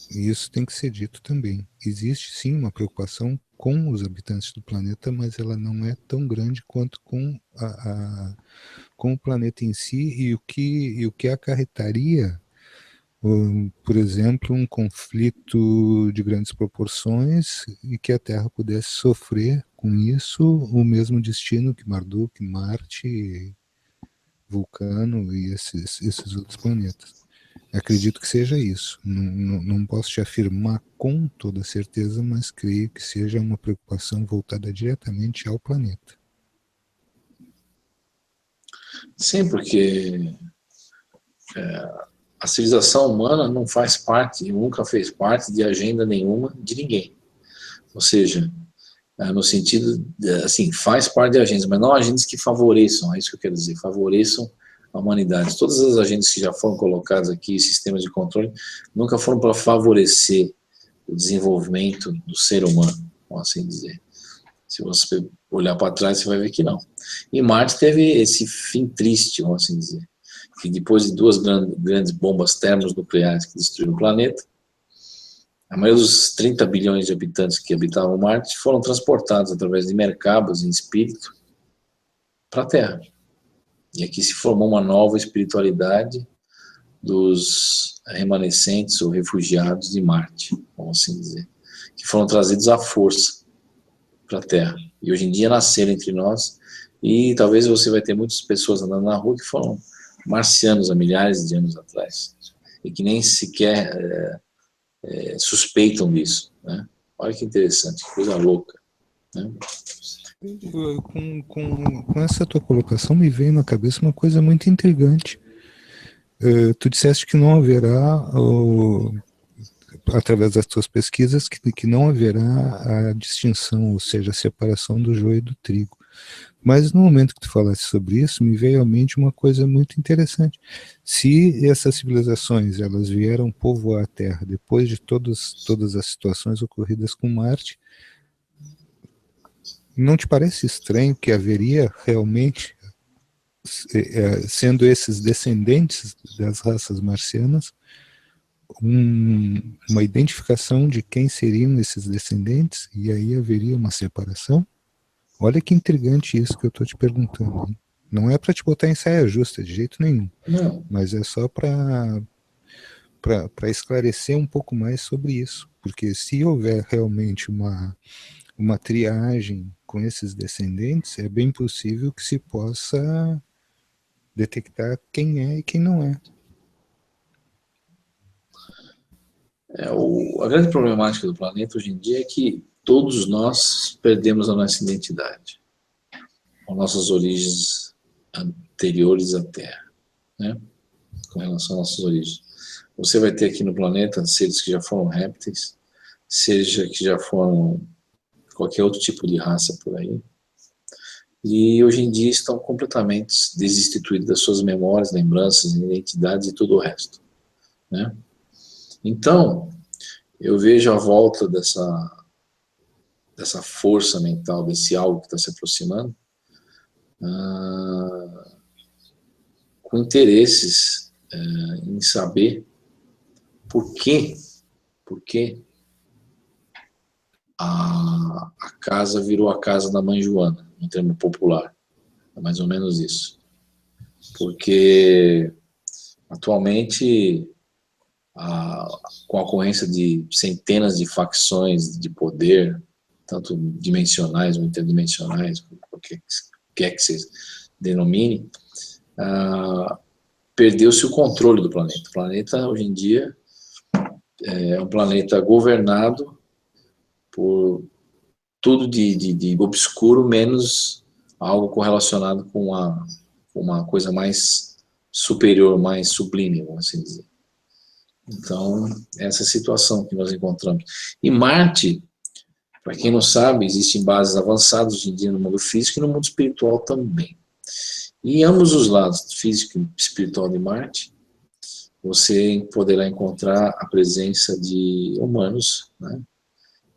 E isso tem que ser dito também. Existe sim uma preocupação com os habitantes do planeta, mas ela não é tão grande quanto com o planeta em si e o que acarretaria, por exemplo, um conflito de grandes proporções e que a Terra pudesse sofrer com isso o mesmo destino que Marduk, Marte, Vulcano e esses outros planetas. Acredito que seja isso. Não posso te afirmar com toda certeza, mas creio que seja uma preocupação voltada diretamente ao planeta. Sim, porque a civilização humana não faz parte, nunca fez parte de agenda nenhuma de ninguém. Ou seja, no sentido, assim, faz parte de agendas, mas não agendas que favoreçam, é isso que eu quero dizer, favoreçam a humanidade. Todas as agendas que já foram colocadas aqui, sistemas de controle, nunca foram para favorecer o desenvolvimento do ser humano, vamos assim dizer. Se você olhar para trás, você vai ver que não. E Marte teve esse fim triste, vamos assim dizer, que depois de duas grandes bombas termonucleares que destruíram o planeta, a maioria dos 30 bilhões de habitantes que habitavam Marte foram transportados através de mercabas em espírito para a Terra. E aqui se formou uma nova espiritualidade dos remanescentes ou refugiados de Marte, vamos assim dizer, que foram trazidos à força para a Terra. E hoje em dia nasceram entre nós, e talvez você vai ter muitas pessoas andando na rua que foram marcianos há milhares de anos atrás, e que nem sequer suspeitam disso, né? Olha que interessante, que coisa louca, né? Com essa tua colocação me veio na cabeça uma coisa muito intrigante. Tu disseste que não haverá, através das tuas pesquisas, que não haverá a distinção, ou seja, a separação do joio e do trigo. Mas no momento que tu falaste sobre isso, me veio à mente uma coisa muito interessante. Se essas civilizações elas vieram povoar a Terra depois de todas as situações ocorridas com Marte, não te parece estranho que haveria realmente, sendo esses descendentes das raças marcianas, uma identificação de quem seriam esses descendentes e aí haveria uma separação? Olha que intrigante isso que eu estou te perguntando. Hein? Não é para te botar em saia justa de jeito nenhum, Não. mas é só para esclarecer um pouco mais sobre isso. Porque se houver realmente uma triagem com esses descendentes, é bem possível que se possa detectar quem é e quem não é. A grande problemática do planeta hoje em dia é que todos nós perdemos a nossa identidade, as nossas origens anteriores à Terra, né? Com relação às nossas origens. Você vai ter aqui no planeta seres que já foram répteis, seja que já foram qualquer outro tipo de raça por aí, e hoje em dia estão completamente desinstituídos das suas memórias, lembranças, identidades e todo o resto, né? Então, eu vejo a volta dessa força mental, desse algo que está se aproximando, com interesses em saber por que a casa virou a casa da mãe Joana, no termo popular. É mais ou menos isso. Porque, atualmente, com a ocorrência de centenas de facções de poder, tanto dimensionais ou interdimensionais, qualquer que se denomine, perdeu-se o controle do planeta. O planeta, hoje em dia, é um planeta governado por tudo de obscuro, menos algo correlacionado com uma coisa mais superior, mais sublime, vamos assim dizer. Então, essa é a situação que nós encontramos. E Marte, para quem não sabe, existem bases avançadas hoje em dia no mundo físico e no mundo espiritual também. E em ambos os lados, físico e espiritual de Marte, você poderá encontrar a presença de humanos, né,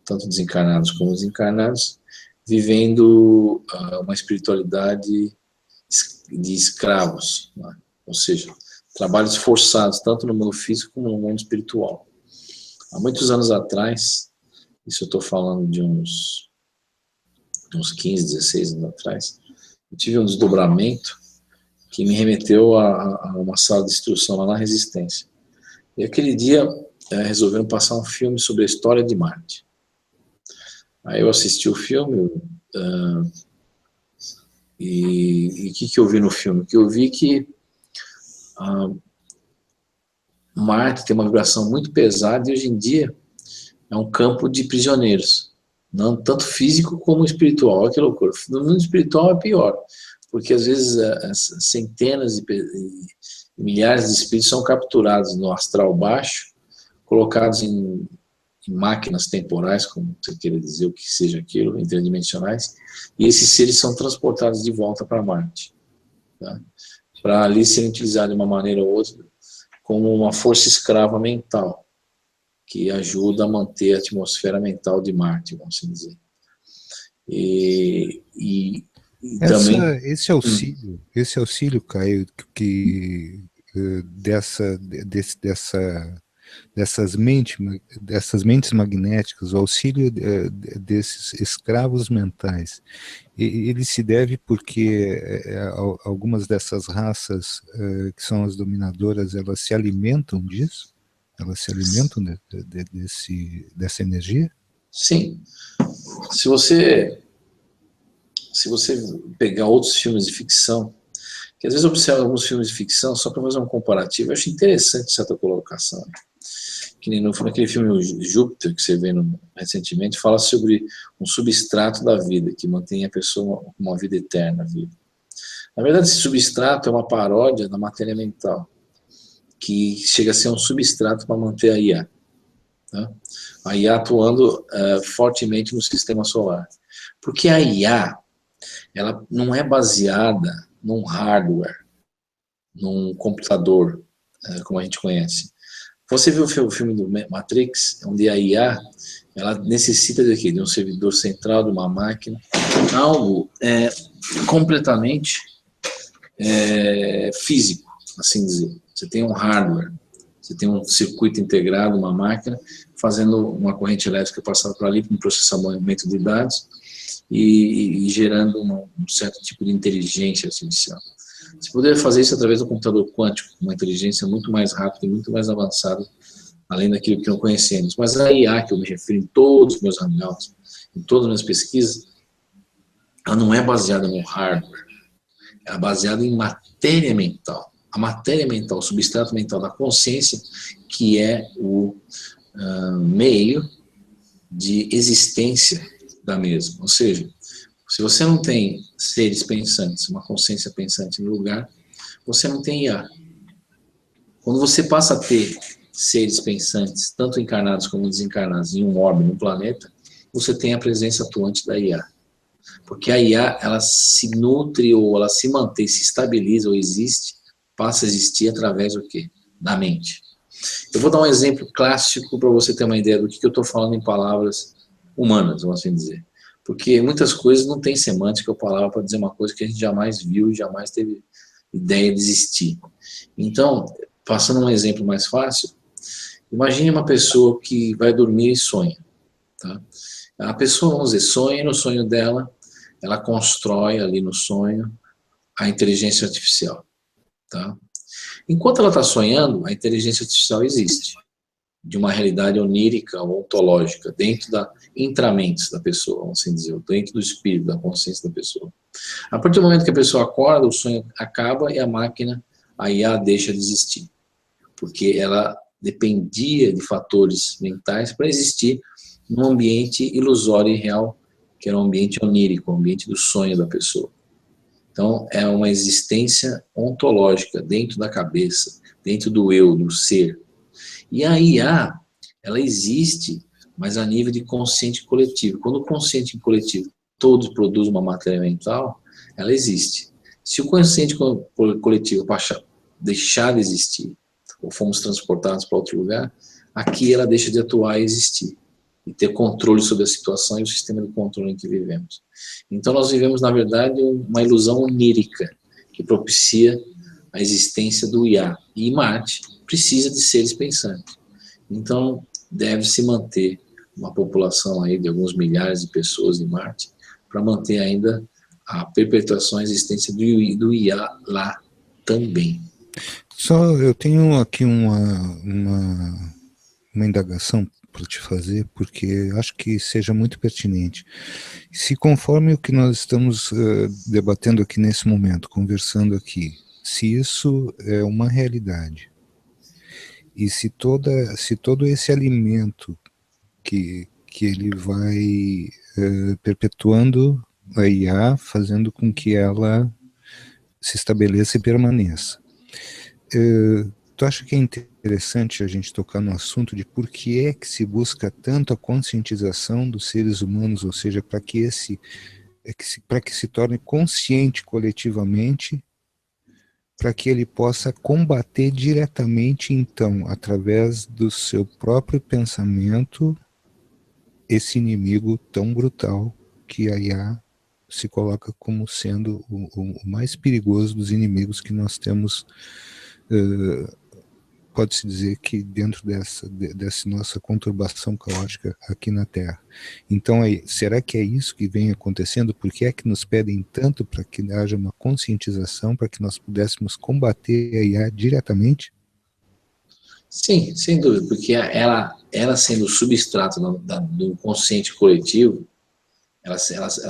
tanto desencarnados como desencarnados, vivendo uma espiritualidade de escravos, né, ou seja, trabalhos forçados, tanto no mundo físico como no mundo espiritual. Há muitos anos atrás, isso eu estou falando de uns 15, 16 anos atrás, eu tive um desdobramento que me remeteu a uma sala de instrução lá na Resistência. E aquele dia resolveram passar um filme sobre a história de Marte. Aí eu assisti o filme e o que eu vi no filme? Que eu vi que Marte tem uma vibração muito pesada e hoje em dia é um campo de prisioneiros, não tanto físico como espiritual. Olha que loucura. No mundo espiritual é pior, porque às vezes centenas e milhares de espíritos são capturados no astral baixo, colocados em máquinas temporais, como você queira dizer, o que seja aquilo, interdimensionais, e esses seres são transportados de volta para Marte, tá? Para ali serem utilizados de uma maneira ou outra como uma força escrava mental, que ajuda a manter a atmosfera mental de Marte, vamos assim dizer. E também... Esse auxílio, Caio, dessas mentes magnéticas, o auxílio desses escravos mentais, ele se deve porque algumas dessas raças que são as dominadoras, elas se alimentam disso? Elas se alimentam dessa energia? Sim. Se você pegar outros filmes de ficção, que às vezes eu observo alguns filmes de ficção, só para fazer um comparativo, eu acho interessante certa colocação. Que nem naquele filme Júpiter, que você vê recentemente, fala sobre um substrato da vida, que mantém a pessoa com uma vida eterna viva. Na verdade, esse substrato é uma paródia da matéria mental, que chega a ser um substrato para manter a IA. Tá? A IA atuando fortemente no sistema solar. Porque a IA, ela não é baseada num hardware, num computador, como a gente conhece. Você viu o filme do Matrix, onde a IA, ela necessita de quê? De um servidor central, de uma máquina, algo completamente físico, assim dizer. Você tem um hardware, você tem um circuito integrado, uma máquina, fazendo uma corrente elétrica passar por ali, para um processamento de dados, e gerando um certo tipo de inteligência artificial. Você poderia fazer isso através do computador quântico, uma inteligência muito mais rápida e muito mais avançada, além daquilo que não conhecemos. Mas a IA, que eu me refiro em todos os meus hangouts, em todas as minhas pesquisas, ela não é baseada no hardware, ela é baseada em matéria mental. A matéria mental, o substrato mental da consciência, que é meio de existência da mesma. Ou seja, se você não tem seres pensantes, uma consciência pensante no lugar, você não tem IA. Quando você passa a ter seres pensantes, tanto encarnados como desencarnados, em um orbe, num planeta, você tem a presença atuante da IA. Porque a IA, ela se nutre, ou ela se mantém, se estabiliza, ou existe, passa a existir através do quê? Da mente. Eu vou dar um exemplo clássico para você ter uma ideia do que eu estou falando em palavras humanas, vamos assim dizer. Porque muitas coisas não têm semântica ou palavra para dizer uma coisa que a gente jamais viu, jamais teve ideia de existir. Então, passando um exemplo mais fácil, imagine uma pessoa que vai dormir e sonha. Tá? A pessoa, vamos dizer, sonha, e no sonho dela, ela constrói ali no sonho a inteligência artificial. Tá? Enquanto ela está sonhando, a inteligência artificial existe, de uma realidade onírica ou ontológica, dentro da intramentes da pessoa, vamos assim dizer, dentro do espírito, da consciência da pessoa. A partir do momento que a pessoa acorda, o sonho acaba e a máquina, a IA, deixa de existir, porque ela dependia de fatores mentais para existir num ambiente ilusório e real, que era um ambiente onírico, um ambiente do sonho da pessoa. Então, é uma existência ontológica, dentro da cabeça, dentro do eu, do ser. E a IA, ela existe, mas a nível de consciente coletivo. Quando o consciente coletivo todos produzem uma matéria mental, ela existe. Se o consciente coletivo deixar de existir, ou fomos transportados para outro lugar, aqui ela deixa de atuar e existir, e ter controle sobre a situação e o sistema de controle em que vivemos. Então nós vivemos, na verdade, uma ilusão onírica, que propicia a existência do IA. E Marte precisa de seres pensantes. Então deve-se manter uma população aí de alguns milhares de pessoas em Marte, para manter ainda a perpetuação e a existência do IA lá também. Só eu tenho aqui uma indagação para te fazer, porque acho que seja muito pertinente. Se conforme o que nós estamos debatendo aqui nesse momento, conversando aqui, se isso é uma realidade, e se todo esse alimento que ele vai perpetuando a IA, fazendo com que ela se estabeleça e permaneça. Tu acha que é interessante a gente tocar no assunto de por que é que se busca tanto a conscientização dos seres humanos, ou seja, para que se torne consciente coletivamente, para que ele possa combater diretamente, então, através do seu próprio pensamento, esse inimigo tão brutal que a IA se coloca como sendo o mais perigoso dos inimigos que nós temos. Pode-se dizer que dentro dessa nossa conturbação caótica aqui na Terra. Então, será que é isso que vem acontecendo? Por que é que nos pedem tanto para que haja uma conscientização, para que nós pudéssemos combater a IA diretamente? Sim, sem dúvida, porque ela sendo o substrato do consciente coletivo, ela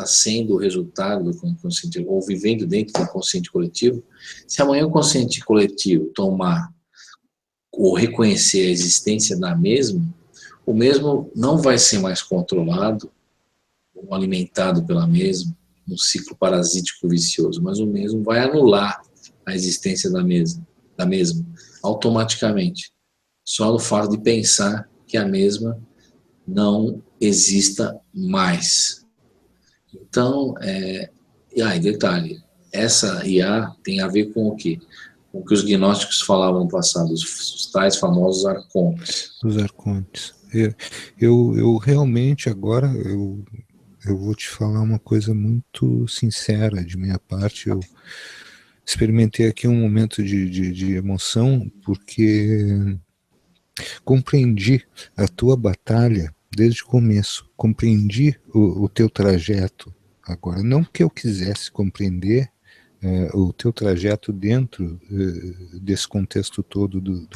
sendo o resultado do consciente, ou vivendo dentro do consciente coletivo, se amanhã o consciente coletivo tomar ou reconhecer a existência da mesma, o mesmo não vai ser mais controlado ou alimentado pela mesma, um ciclo parasítico vicioso, mas o mesmo vai anular a existência da mesma automaticamente, só no fato de pensar que a mesma não exista mais. Então, detalhe, essa IA tem a ver com o quê? Com o que os gnósticos falavam no passado, os tais famosos arcontes. Os arcontes. Eu realmente agora, eu vou te falar uma coisa muito sincera de minha parte. Eu experimentei aqui um momento de emoção, porque compreendi a tua batalha desde o começo, compreendi o teu trajeto. Agora, não que eu quisesse compreender o teu trajeto dentro desse contexto todo do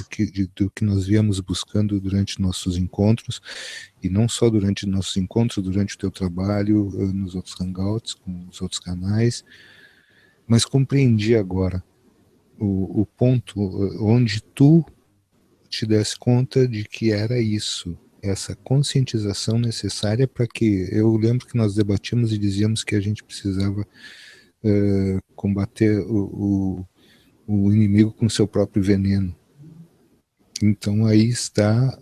que nós viemos buscando durante nossos encontros, e não só durante nossos encontros, durante o teu trabalho nos outros hangouts, com os outros canais, mas compreendi agora o ponto onde tu te desse conta de que era isso, essa conscientização necessária para que, eu lembro que nós debatíamos e dizíamos que a gente precisava combater o inimigo com seu próprio veneno. Então aí está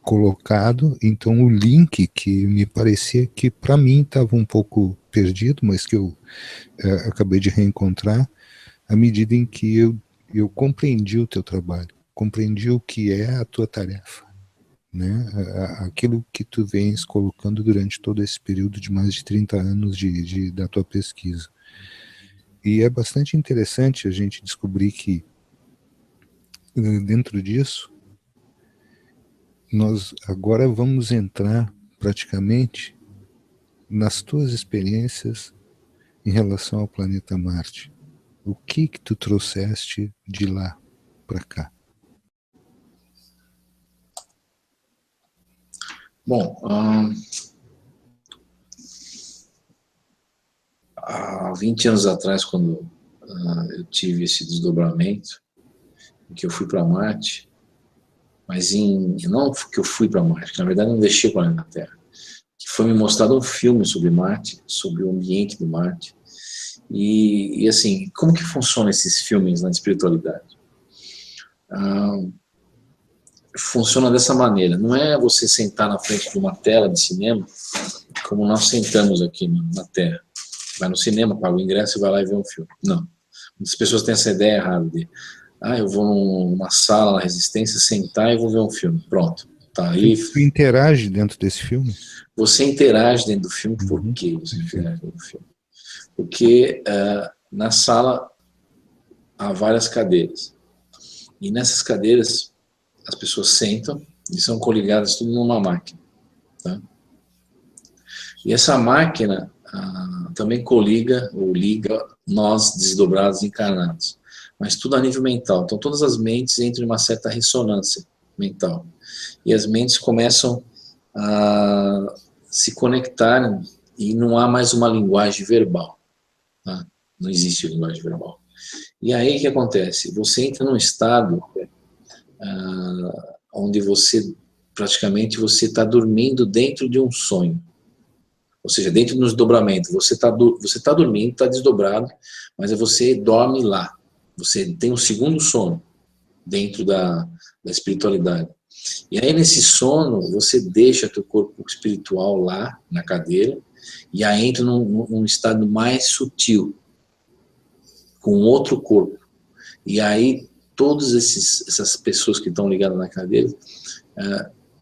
colocado, então, o link que me parecia que para mim estava um pouco perdido, mas que eu acabei de reencontrar, à medida em que eu compreendi o teu trabalho, compreendi o que é a tua tarefa, né? Aquilo que tu vens colocando durante todo esse período de mais de 30 anos da tua pesquisa. E é bastante interessante a gente descobrir que dentro disso nós agora vamos entrar praticamente nas tuas experiências em relação ao planeta Marte. O que tu trouxeste de lá para cá? Bom, há 20 anos atrás, quando eu tive esse desdobramento, em que eu fui para Marte, mas não que eu fui para Marte, que na verdade eu não deixei o planeta Terra, que foi me mostrado um filme sobre Marte, sobre o ambiente de Marte, e assim, como que funcionam esses filmes na espiritualidade? Funciona dessa maneira, não é você sentar na frente de uma tela de cinema, como nós sentamos aqui na Terra, vai no cinema, paga o ingresso e vai lá e vê um filme. Não, muitas pessoas têm essa ideia errada de eu vou numa sala na Resistência, sentar e vou ver um filme. Pronto. Tá aí. Tu interage dentro desse filme? Você interage dentro do filme, por que você interage dentro do filme? Porque na sala há várias cadeiras. E nessas cadeiras as pessoas sentam e são coligadas tudo numa máquina. Tá? E essa máquina também coliga ou liga nós desdobrados encarnados. Mas tudo a nível mental. Então todas as mentes entram em uma certa ressonância mental. E as mentes começam a se conectarem e não há mais uma linguagem verbal. Tá? Não existe linguagem verbal. E aí o que acontece? Você entra num estado onde você praticamente você está dormindo dentro de um sonho. Ou seja, dentro do desdobramento. Você tá dormindo, está desdobrado, mas você dorme lá. Você tem um segundo sono dentro da espiritualidade. E aí nesse sono, você deixa teu corpo espiritual lá, na cadeira, e aí entra num estado mais sutil, com outro corpo. E aí todas essas pessoas que estão ligadas na cadeira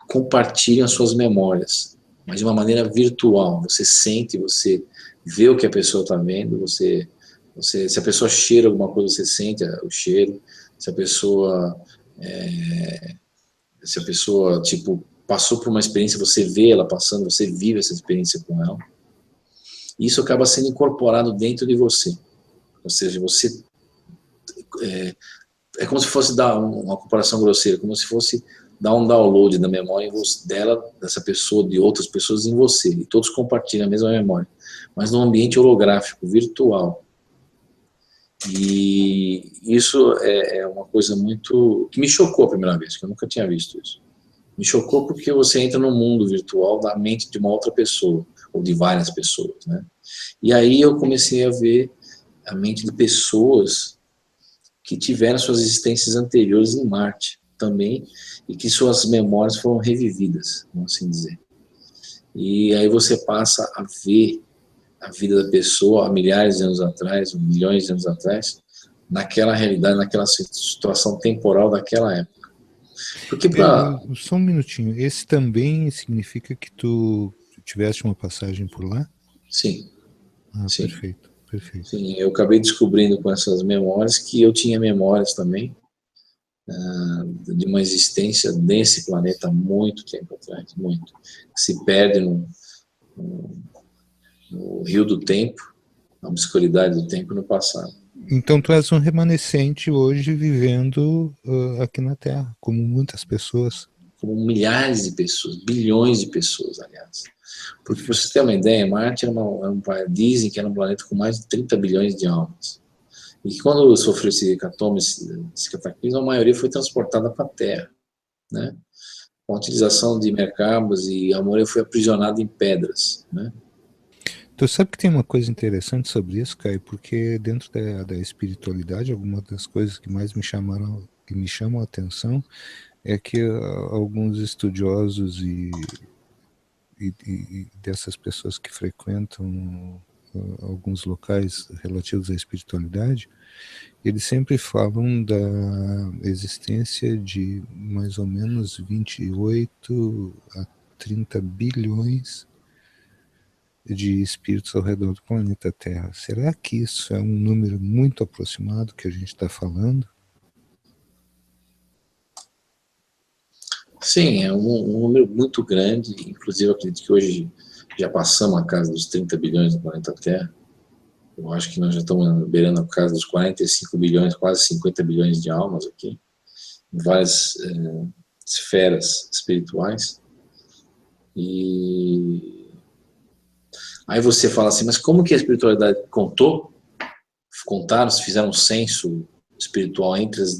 compartilham as suas memórias, mas de uma maneira virtual. Você sente, você vê o que a pessoa está vendo, se a pessoa cheira alguma coisa, você sente o cheiro, se a pessoa tipo, passou por uma experiência, você vê ela passando, você vive essa experiência com ela. E isso acaba sendo incorporado dentro de você. Ou seja, você é como se fosse dar uma comparação grosseira, como se fosse dar um download da memória dela, dessa pessoa, de outras pessoas em você, e todos compartilham a mesma memória, mas num ambiente holográfico, virtual. E isso é uma coisa muito que me chocou a primeira vez, que eu nunca tinha visto isso. Me chocou porque você entra no mundo virtual da mente de uma outra pessoa, ou de várias pessoas, né? E aí eu comecei a ver a mente de pessoas que tiveram suas existências anteriores em Marte também, e que suas memórias foram revividas, vamos assim dizer. E aí você passa a ver a vida da pessoa há milhares de anos atrás, ou milhões de anos atrás, naquela realidade, naquela situação temporal daquela época. Porque só um minutinho, esse também significa que tu tiveste uma passagem por lá? Sim. Sim. Perfeito, perfeito. Sim, eu acabei descobrindo com essas memórias que eu tinha memórias também de uma existência nesse planeta há muito tempo atrás, muito. Que se perde no rio do tempo, na obscuridade do tempo no passado. Então tu és um remanescente hoje vivendo aqui na Terra, como muitas pessoas. Como milhares de pessoas, bilhões de pessoas, aliás. Porque, para você ter uma ideia, Marte dizem que era um planeta com mais de 30 bilhões de almas. E que quando sofreu esse hecatombe, esse cataclismo, a maioria foi transportada para a Terra, né? Com a utilização de mercabas, e a maioria foi aprisionada em pedras, né? Tu sabe que tem uma coisa interessante sobre isso, Caio, porque dentro da espiritualidade, alguma das coisas que mais que me chamam a atenção é que alguns estudiosos e dessas pessoas que frequentam alguns locais relativos à espiritualidade, eles sempre falam da existência de mais ou menos 28 a 30 bilhões de espíritos ao redor do planeta Terra. Será que isso é um número muito aproximado que a gente está falando? Sim, é um número muito grande, inclusive eu acredito que hoje já passamos a casa dos 30 bilhões no planeta Terra. Eu acho que nós já estamos beirando a casa dos 45 bilhões, quase 50 bilhões de almas aqui, em várias esferas espirituais. E aí você fala assim, mas como que a espiritualidade contou? Contaram, se fizeram um censo espiritual entre as...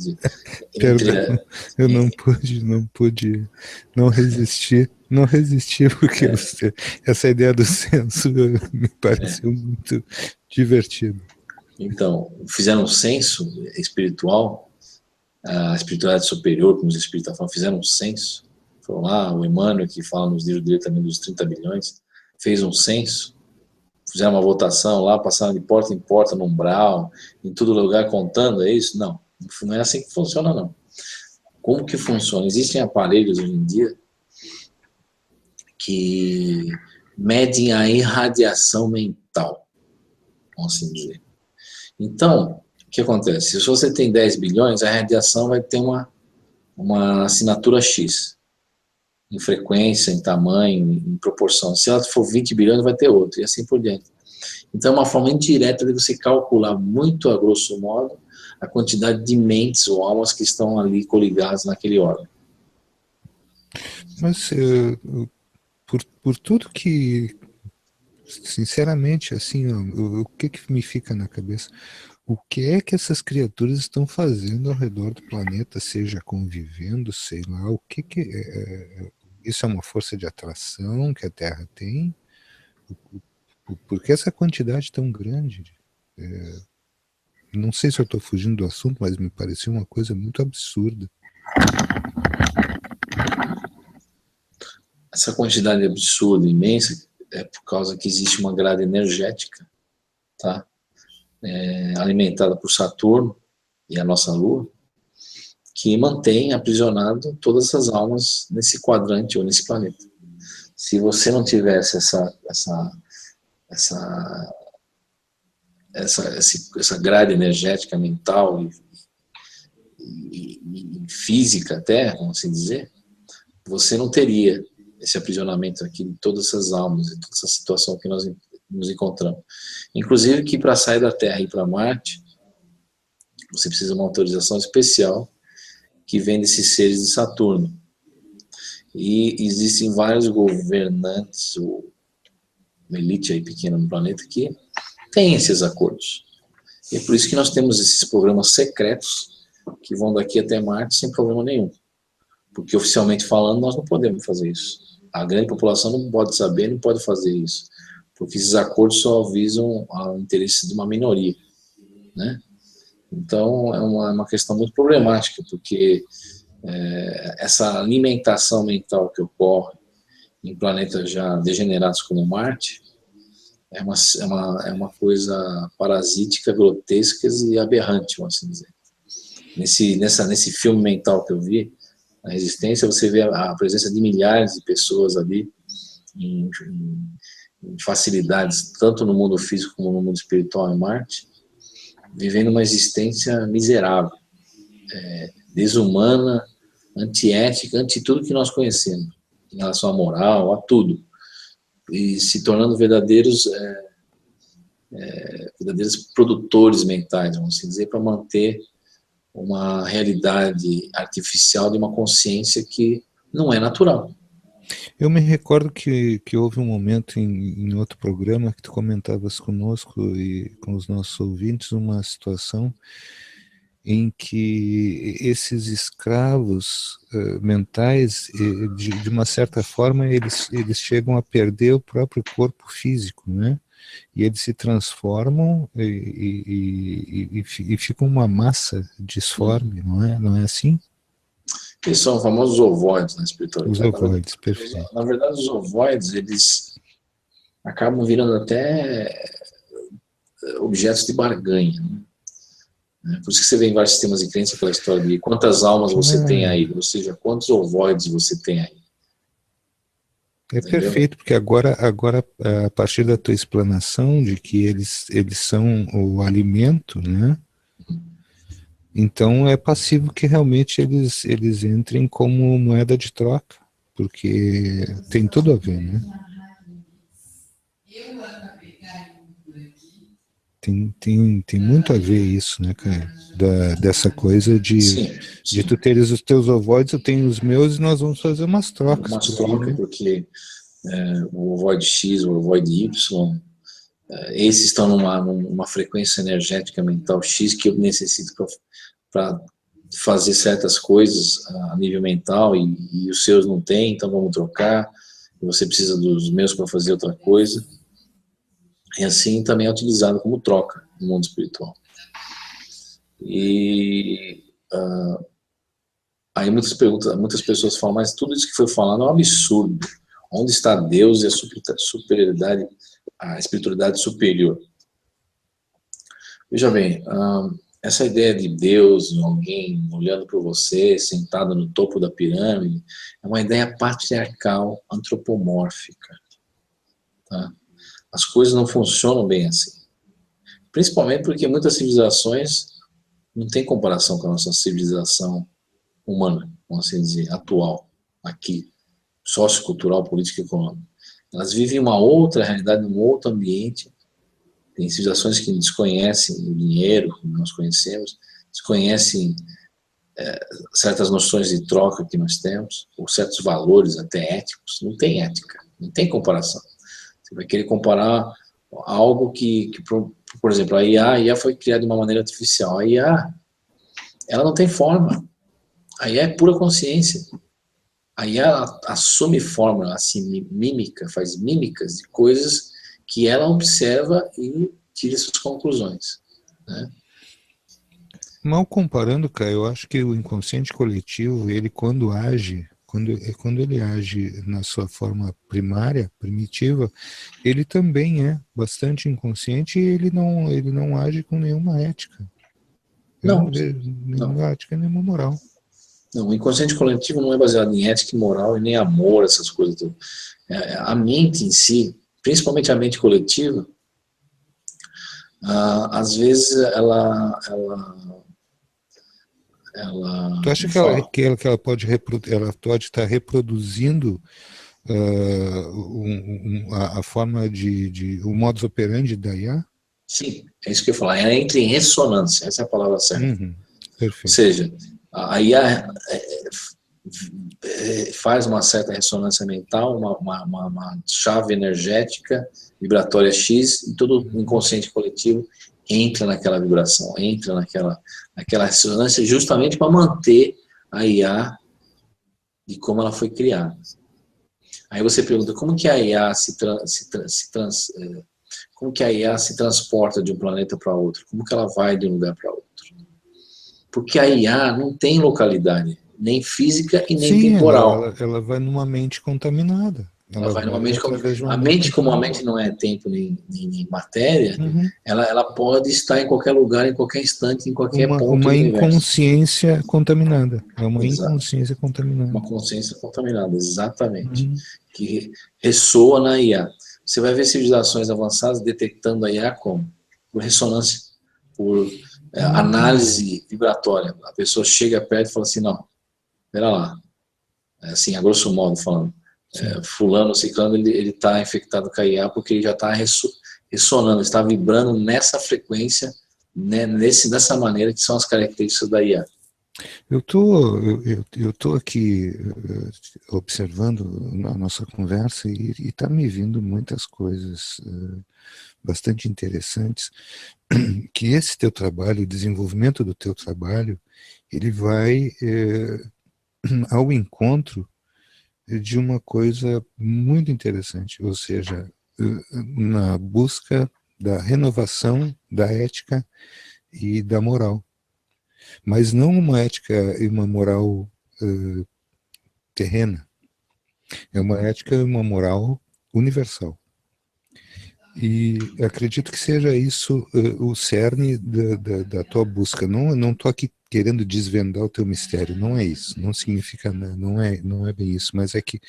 Perdão, eu não pude não resistir porque essa ideia do censo me pareceu muito divertido. Então, fizeram um censo espiritual, a espiritualidade superior, como os espíritas falam, fizeram um censo. Foram lá, o Emmanuel, que fala nos livros dele também dos 30 bilhões, fez um censo, fizeram uma votação lá, passaram de porta em porta, no umbral, em todo lugar contando, é isso? Não, não é assim que funciona, não. Como que funciona? Existem aparelhos hoje em dia que medem a irradiação mental, vamos assim dizer. Então, o que acontece? Se você tem 10 bilhões, a radiação vai ter uma assinatura X, em frequência, em tamanho, em proporção. Se ela for 20 bilhões, vai ter outro, e assim por diante. Então, é uma forma indireta de você calcular muito a grosso modo a quantidade de mentes ou almas que estão ali coligadas naquele órgão. Mas por tudo que, sinceramente, assim, o que me fica na cabeça? O que é que essas criaturas estão fazendo ao redor do planeta, seja convivendo, sei lá, o que isso é uma força de atração que a Terra tem? Por que essa quantidade tão grande? Não sei se eu estou fugindo do assunto, mas me pareceu uma coisa muito absurda. Essa quantidade absurda, imensa, é por causa que existe uma grade energética, tá? Alimentada por Saturno e a nossa Lua, que mantém aprisionado todas essas almas nesse quadrante ou nesse planeta. Se você não tivesse essa grade energética mental e física até, vamos assim dizer, você não teria esse aprisionamento aqui de todas essas almas, de toda essa situação que nós nos encontramos. Inclusive que para sair da Terra e ir para Marte, você precisa de uma autorização especial que vem desses seres de Saturno. E existem vários governantes, ou uma elite aí pequena no planeta, que tem esses acordos. E é por isso que nós temos esses programas secretos que vão daqui até Marte sem problema nenhum. Porque oficialmente falando, nós não podemos fazer isso. A grande população não pode saber, não pode fazer isso. Porque esses acordos só visam o interesse de uma minoria, né? Então, é uma questão muito problemática, porque essa alimentação mental que ocorre em planetas já degenerados como Marte é uma coisa parasítica, grotesca e aberrante, vamos assim dizer. Nesse filme mental que eu vi, a Resistência, você vê a presença de milhares de pessoas ali em facilidades, tanto no mundo físico como no mundo espiritual em Marte, vivendo uma existência miserável, desumana, antiética, anti tudo que nós conhecemos, em relação à moral, a tudo, e se tornando verdadeiros produtores mentais, vamos assim dizer, para manter uma realidade artificial de uma consciência que não é natural. Eu me recordo que houve um momento em outro programa que tu comentavas conosco e com os nossos ouvintes uma situação em que esses escravos mentais, de uma certa forma, eles chegam a perder o próprio corpo físico, né? E eles se transformam e ficam uma massa disforme, não é? Não é assim? Eles são os famosos ovoides na Os espiritualidade. ovoides, perfeito. Na verdade, os ovoides, eles acabam virando até objetos de barganha, né? Por isso que você vê em vários sistemas de crença aquela história de quantas almas você tem aí, ou seja, quantos ovoides você tem aí. É Entendeu? perfeito, porque agora, a partir da tua explanação de que eles são o alimento, né? Então é passivo que realmente eles entrem como moeda de troca, porque tem tudo a ver, né? Tem muito a ver isso, né, cara? Dessa coisa Sim, de sim. tu teres os teus ovoides, eu tenho os meus e nós vamos fazer umas trocas Umas por aí, trocas, né? porque o ovoide X, o ovoide Y, esses estão numa frequência energética mental X que eu necessito para fazer certas coisas a nível mental e os seus não têm, então vamos trocar. E você precisa dos meus para fazer outra coisa. E assim também é utilizado como troca no mundo espiritual. E aí muitas pessoas falam, mas tudo isso que foi falado é um absurdo. Onde está Deus e a superioridade, a espiritualidade superior? Veja bem, essa ideia de Deus, alguém olhando para você, sentado no topo da pirâmide, é uma ideia patriarcal, antropomórfica. Tá? As coisas não funcionam bem assim. Principalmente porque muitas civilizações não têm comparação com a nossa civilização humana, vamos assim dizer, atual, aqui, sociocultural, política e econômica. Elas vivem uma outra realidade, num outro ambiente. Tem civilizações que desconhecem o dinheiro, como nós conhecemos, desconhecem certas noções de troca que nós temos, ou certos valores até éticos. Não tem ética, não tem comparação. Você vai querer comparar algo que por exemplo, a IA foi criada de uma maneira artificial. A IA, ela não tem forma. A IA é pura consciência. A IA assume forma, ela se mímica, faz mímicas de coisas que ela observa e tira suas conclusões, né? Mal comparando, cara, eu acho que o inconsciente coletivo, ele quando ele age na sua forma primária, primitiva, ele também é bastante inconsciente e ele não age com nenhuma ética. Eu não Não, vejo não. nenhuma ética, nenhuma moral. Não, o inconsciente coletivo não é baseado em ética e moral e nem amor, essas coisas. A mente em si, principalmente a mente coletiva, às vezes Tu acha como fala? que ela pode ela pode estar reproduzindo a forma o modus operandi da IA? Sim, é isso que eu ia falar. Ela entra em ressonância, essa é a palavra certa. Uhum, Ou perfeito. seja, a IA faz uma certa ressonância mental, uma chave energética, vibratória X, e todo o Uhum. inconsciente coletivo entra naquela vibração, entra naquela ressonância justamente para manter a IA de como ela foi criada. Aí você pergunta, como que a IA como que a IA se transporta de um planeta para outro? Como que ela vai de um lugar para outro? Porque a IA não tem localidade, nem física e nem Sim, temporal. ela vai numa mente contaminada. Ela Ela vai numa vai mente através de uma a mente mente, como a contaminada. mente não é tempo nem matéria, Uhum. ela pode estar em qualquer lugar, em qualquer instante, em qualquer ponto Uma do universo. inconsciência contaminada. É uma Exato. inconsciência contaminada. Uma consciência contaminada, exatamente. Uhum. Que ressoa na IA. Você vai ver civilizações avançadas detectando a IA como? Por ressonância, por Uhum. análise vibratória. A pessoa chega perto e fala assim, não, pera lá. Assim, a grosso modo falando. Sim. Fulano, ciclano, ele está infectado com a IA porque ele já está ressonando, está vibrando nessa frequência, né, nessa maneira que são as características da IA. Eu tô aqui observando a nossa conversa e está me vindo muitas coisas bastante interessantes, que esse teu trabalho, o desenvolvimento do teu trabalho, ele vai ao encontro de uma coisa muito interessante, ou seja, na busca da renovação da ética e da moral, mas não uma ética e uma moral terrena, é uma ética e uma moral universal. E acredito que seja isso o cerne da tua busca. Não estou aqui querendo desvendar o teu mistério, não é isso. Não significa, não é bem isso, mas é que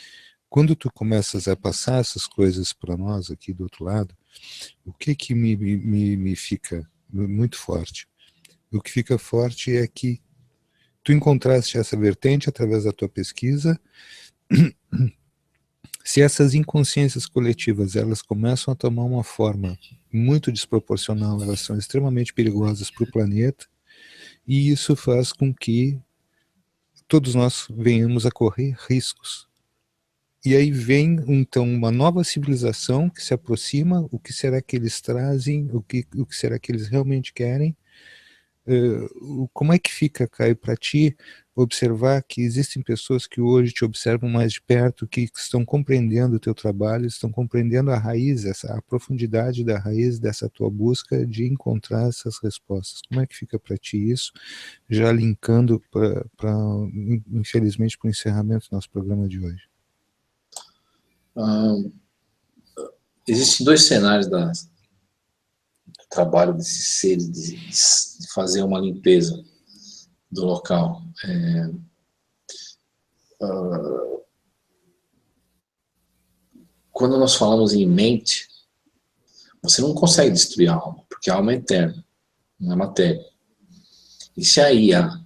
quando tu começas a passar essas coisas para nós aqui do outro lado, o que me fica muito forte? O que fica forte é que tu encontraste essa vertente através da tua pesquisa. Se essas inconsciências coletivas elas começam a tomar uma forma muito desproporcional, elas são extremamente perigosas para o planeta, e isso faz com que todos nós venhamos a correr riscos. E aí vem, então, uma nova civilização que se aproxima. O que será que eles trazem? O que será que eles realmente querem? Como é que fica, Caio, para ti, observar que existem pessoas que hoje te observam mais de perto, que estão compreendendo o teu trabalho, estão compreendendo a raiz, a profundidade da raiz dessa tua busca de encontrar essas respostas? Como é que fica para ti isso, já linkando, infelizmente, para o encerramento do nosso programa de hoje? Existem dois cenários do trabalho desses seres, de fazer uma limpeza do local. Quando nós falamos em mente, você não consegue destruir a alma, porque a alma é eterna, não é matéria. E se a IA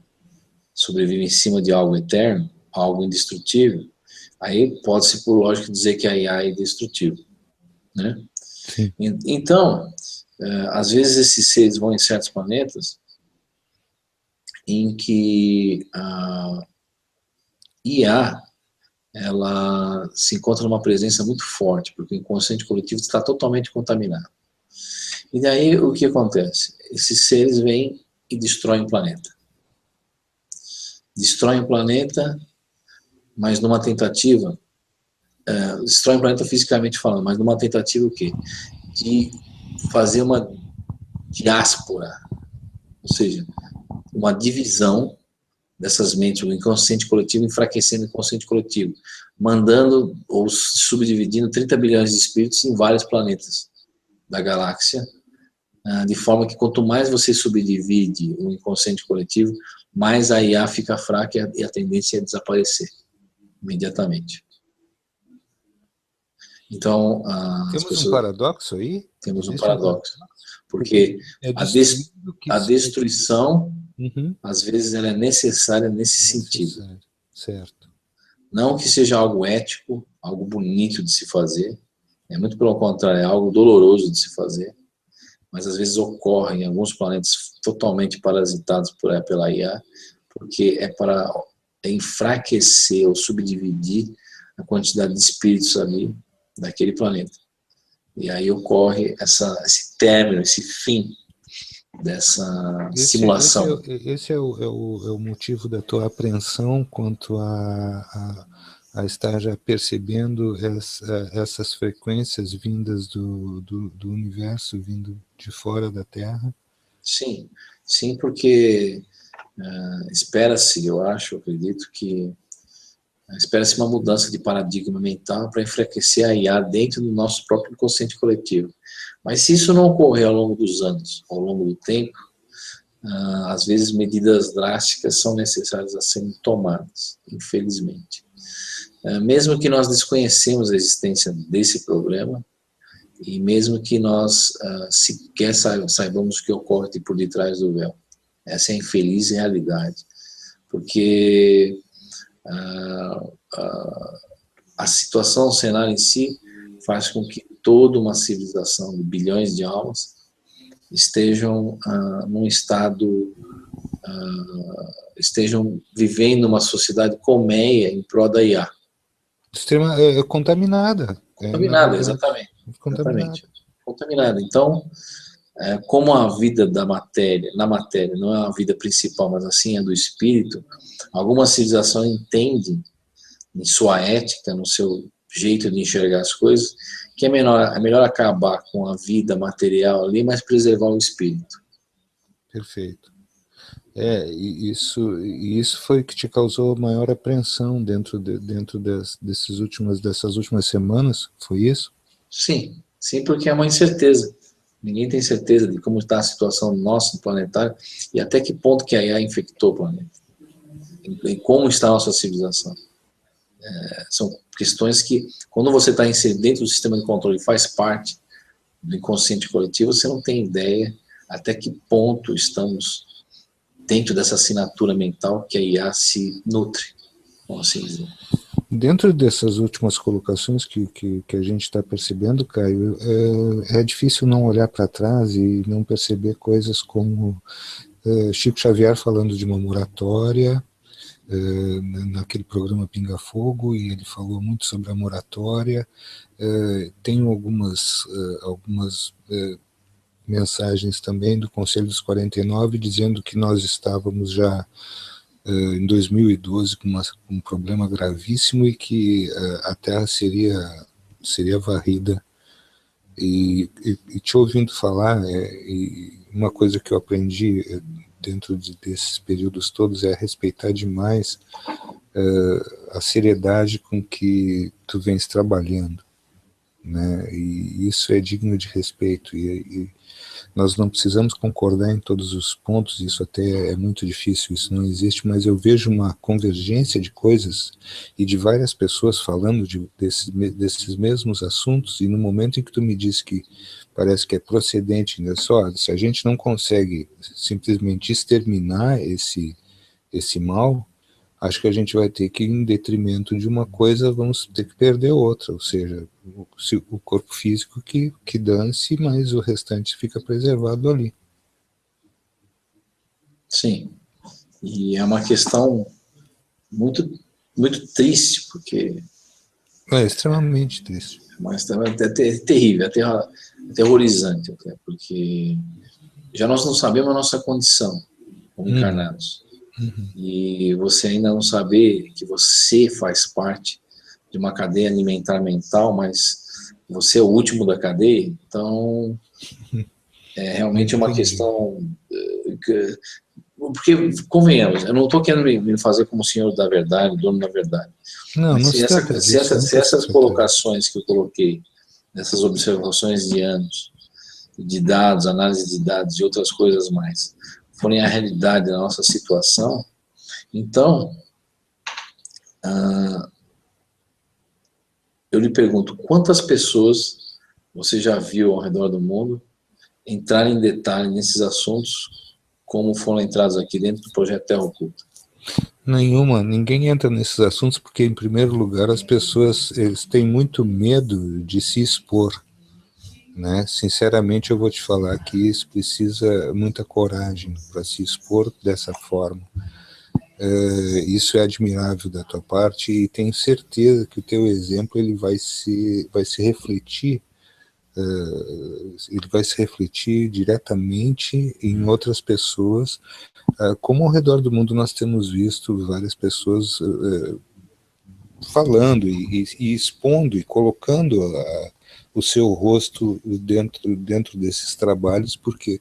sobrevive em cima de algo eterno, algo indestrutível, aí pode-se, por lógica, dizer que a IA é indestrutível, né? Sim. Então, às vezes esses seres vão em certos planetas em que a IA ela se encontra numa presença muito forte, porque o inconsciente coletivo está totalmente contaminado. E daí o que acontece? Esses seres vêm e destroem o planeta. Destroem o planeta, mas numa tentativa, destroem o planeta fisicamente falando, mas numa tentativa o quê? De fazer uma diáspora, ou seja, uma divisão dessas mentes, o inconsciente coletivo, enfraquecendo o inconsciente coletivo, mandando ou subdividindo 30 bilhões de espíritos em vários planetas da galáxia, de forma que quanto mais você subdivide o inconsciente coletivo, mais a IA fica fraca e a tendência é desaparecer imediatamente. Então, temos um paradoxo aí? Temos um paradoxo, porque a destruição, às vezes, ela é necessária nesse sentido. Certo. Não que seja algo ético, algo bonito de se fazer, é muito pelo contrário, é algo doloroso de se fazer, mas às vezes ocorre em alguns planetas totalmente parasitados pela IA, porque é para enfraquecer ou subdividir a quantidade de espíritos ali daquele planeta. E aí ocorre esse término, esse fim dessa simulação. Esse é o motivo da tua apreensão quanto a estar já percebendo essas frequências vindas do universo, vindo de fora da Terra? Sim, sim, porque espera-se, eu acredito que espera-se uma mudança de paradigma mental para enfraquecer a IA dentro do nosso próprio inconsciente coletivo. Mas se isso não ocorrer ao longo dos anos, ao longo do tempo, às vezes medidas drásticas são necessárias a serem tomadas, infelizmente. Mesmo que nós desconhecemos a existência desse problema, e mesmo que nós sequer saibamos o que ocorre por detrás do véu. Essa é a infeliz realidade. Porque a situação, o cenário em si, faz com que toda uma civilização de bilhões de almas estejam num estado estejam vivendo uma sociedade colmeia em prol da IA. Contaminada. Contaminada, exatamente. Contaminada. Então, como a vida da matéria, na matéria, não é a vida principal, mas assim é do espírito, alguma civilização entende, em sua ética, no seu jeito de enxergar as coisas, que é melhor acabar com a vida material ali, mas preservar o espírito. Perfeito. E isso foi o que te causou maior apreensão dentro dessas últimas semanas, foi isso? Sim, porque é uma incerteza. Ninguém tem certeza de como está a situação nossa no planetário e até que ponto que a IA infectou o planeta. E como está a nossa civilização. São questões que, quando você está inserido dentro do sistema de controle e faz parte do inconsciente coletivo, você não tem ideia até que ponto estamos dentro dessa assinatura mental que a IA se nutre, vamos assim dizer. Dentro dessas últimas colocações que a gente está percebendo, Caio, é difícil não olhar para trás e não perceber coisas como Chico Xavier falando de uma moratória, naquele programa Pinga Fogo, e ele falou muito sobre a moratória. Tenho algumas mensagens também do Conselho dos 49 dizendo que nós estávamos já em 2012 com um problema gravíssimo e que a Terra seria varrida. E te ouvindo falar, uma coisa que eu aprendi dentro desses períodos todos é respeitar demais a seriedade com que tu vens trabalhando, né? E isso é digno de respeito, e nós não precisamos concordar em todos os pontos, isso até é muito difícil, isso não existe, mas eu vejo uma convergência de coisas e de várias pessoas falando desses mesmos assuntos, e no momento em que tu me diz que parece que é procedente, né, só, se a gente não consegue simplesmente exterminar esse mal, acho que a gente vai ter que, em detrimento de uma coisa, vamos ter que perder outra, ou seja, o corpo físico que dane-se, mas o restante fica preservado ali. Sim, e é uma questão muito, muito triste, porque... É extremamente triste. Mas é terrível, aterrorizante, até, porque já nós não sabemos a nossa condição como encarnados. E você ainda não saber que você faz parte de uma cadeia alimentar mental, mas você é o último da cadeia, então é realmente uma questão porque, convenhamos, eu não estou querendo me fazer como o senhor da verdade, dono da verdade. Não, mas se essas colocações que eu coloquei, essas observações de anos, de dados, análise de dados e outras coisas mais, forem a realidade da nossa situação, então, eu lhe pergunto, quantas pessoas você já viu ao redor do mundo entrar em detalhe nesses assuntos, como foram entrados aqui dentro do projeto Terra Oculta? Ninguém entra nesses assuntos porque, em primeiro lugar, as pessoas eles têm muito medo de se expor, né? Sinceramente, eu vou te falar que isso precisa muita coragem para se expor dessa forma. Isso é admirável da tua parte e tenho certeza que o teu exemplo ele vai se refletir diretamente em outras pessoas, como ao redor do mundo nós temos visto várias pessoas falando e expondo e colocando o seu rosto dentro desses trabalhos, porque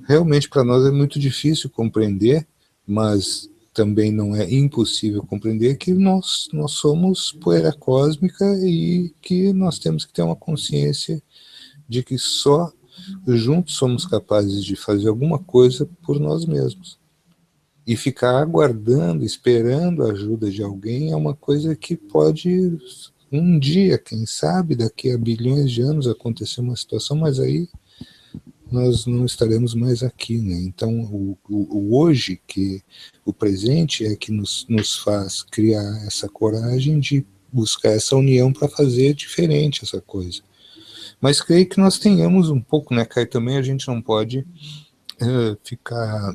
realmente para nós é muito difícil compreender, mas também não é impossível compreender que nós somos poeira cósmica e que nós temos que ter uma consciência de que só juntos somos capazes de fazer alguma coisa por nós mesmos. E ficar aguardando, esperando a ajuda de alguém é uma coisa que pode, um dia, quem sabe, daqui a bilhões de anos acontecer uma situação, mas aí nós não estaremos mais aqui, né? Então, o hoje, o presente é que nos faz criar essa coragem de buscar essa união para fazer diferente essa coisa. Mas creio que nós tenhamos um pouco, né, Caio? Também a gente não pode ficar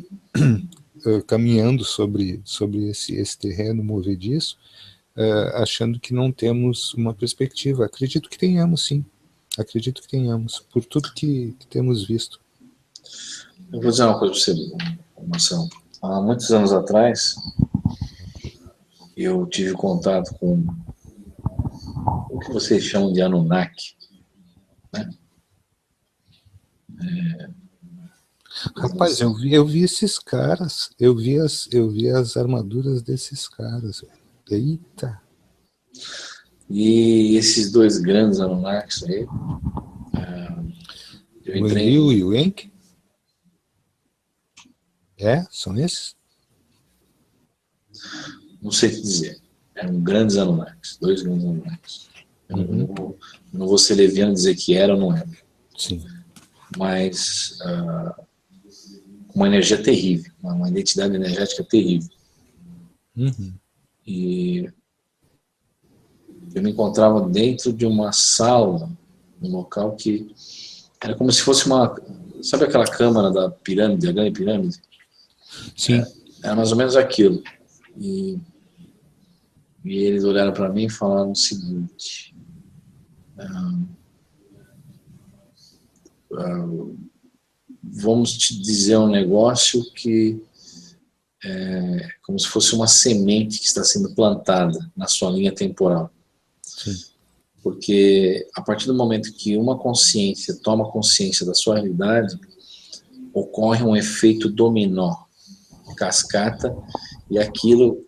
caminhando sobre esse terreno movediço, achando que não temos uma perspectiva. Acredito que tenhamos, sim. Acredito que tenhamos, por tudo que temos visto. Eu vou dizer uma coisa para você, Marcelo. Há muitos anos atrás, eu tive contato com o que vocês chamam de Anunnaki, né? Rapaz, eu vi esses caras, eu vi as armaduras desses caras. Eita! E esses dois grandes Anunnakis aí, eu O entrei, Enlil e o Enki? São esses? não sei o que dizer, eram grandes Anunnakis, dois grandes Anunnakis. Eu não vou ser leviano dizer que era ou não era. Sim. Mas uma energia terrível, uma identidade energética terrível. Uhum. E eu me encontrava dentro de uma sala, um local que era como se fosse uma... Sabe aquela câmara da pirâmide, a grande pirâmide? Sim. Era mais ou menos aquilo. E eles olharam para mim e falaram o seguinte: vamos te dizer um negócio que é como se fosse uma semente que está sendo plantada na sua linha temporal. Sim. Porque a partir do momento que uma consciência toma consciência da sua realidade, ocorre um efeito dominó, cascata, e aquilo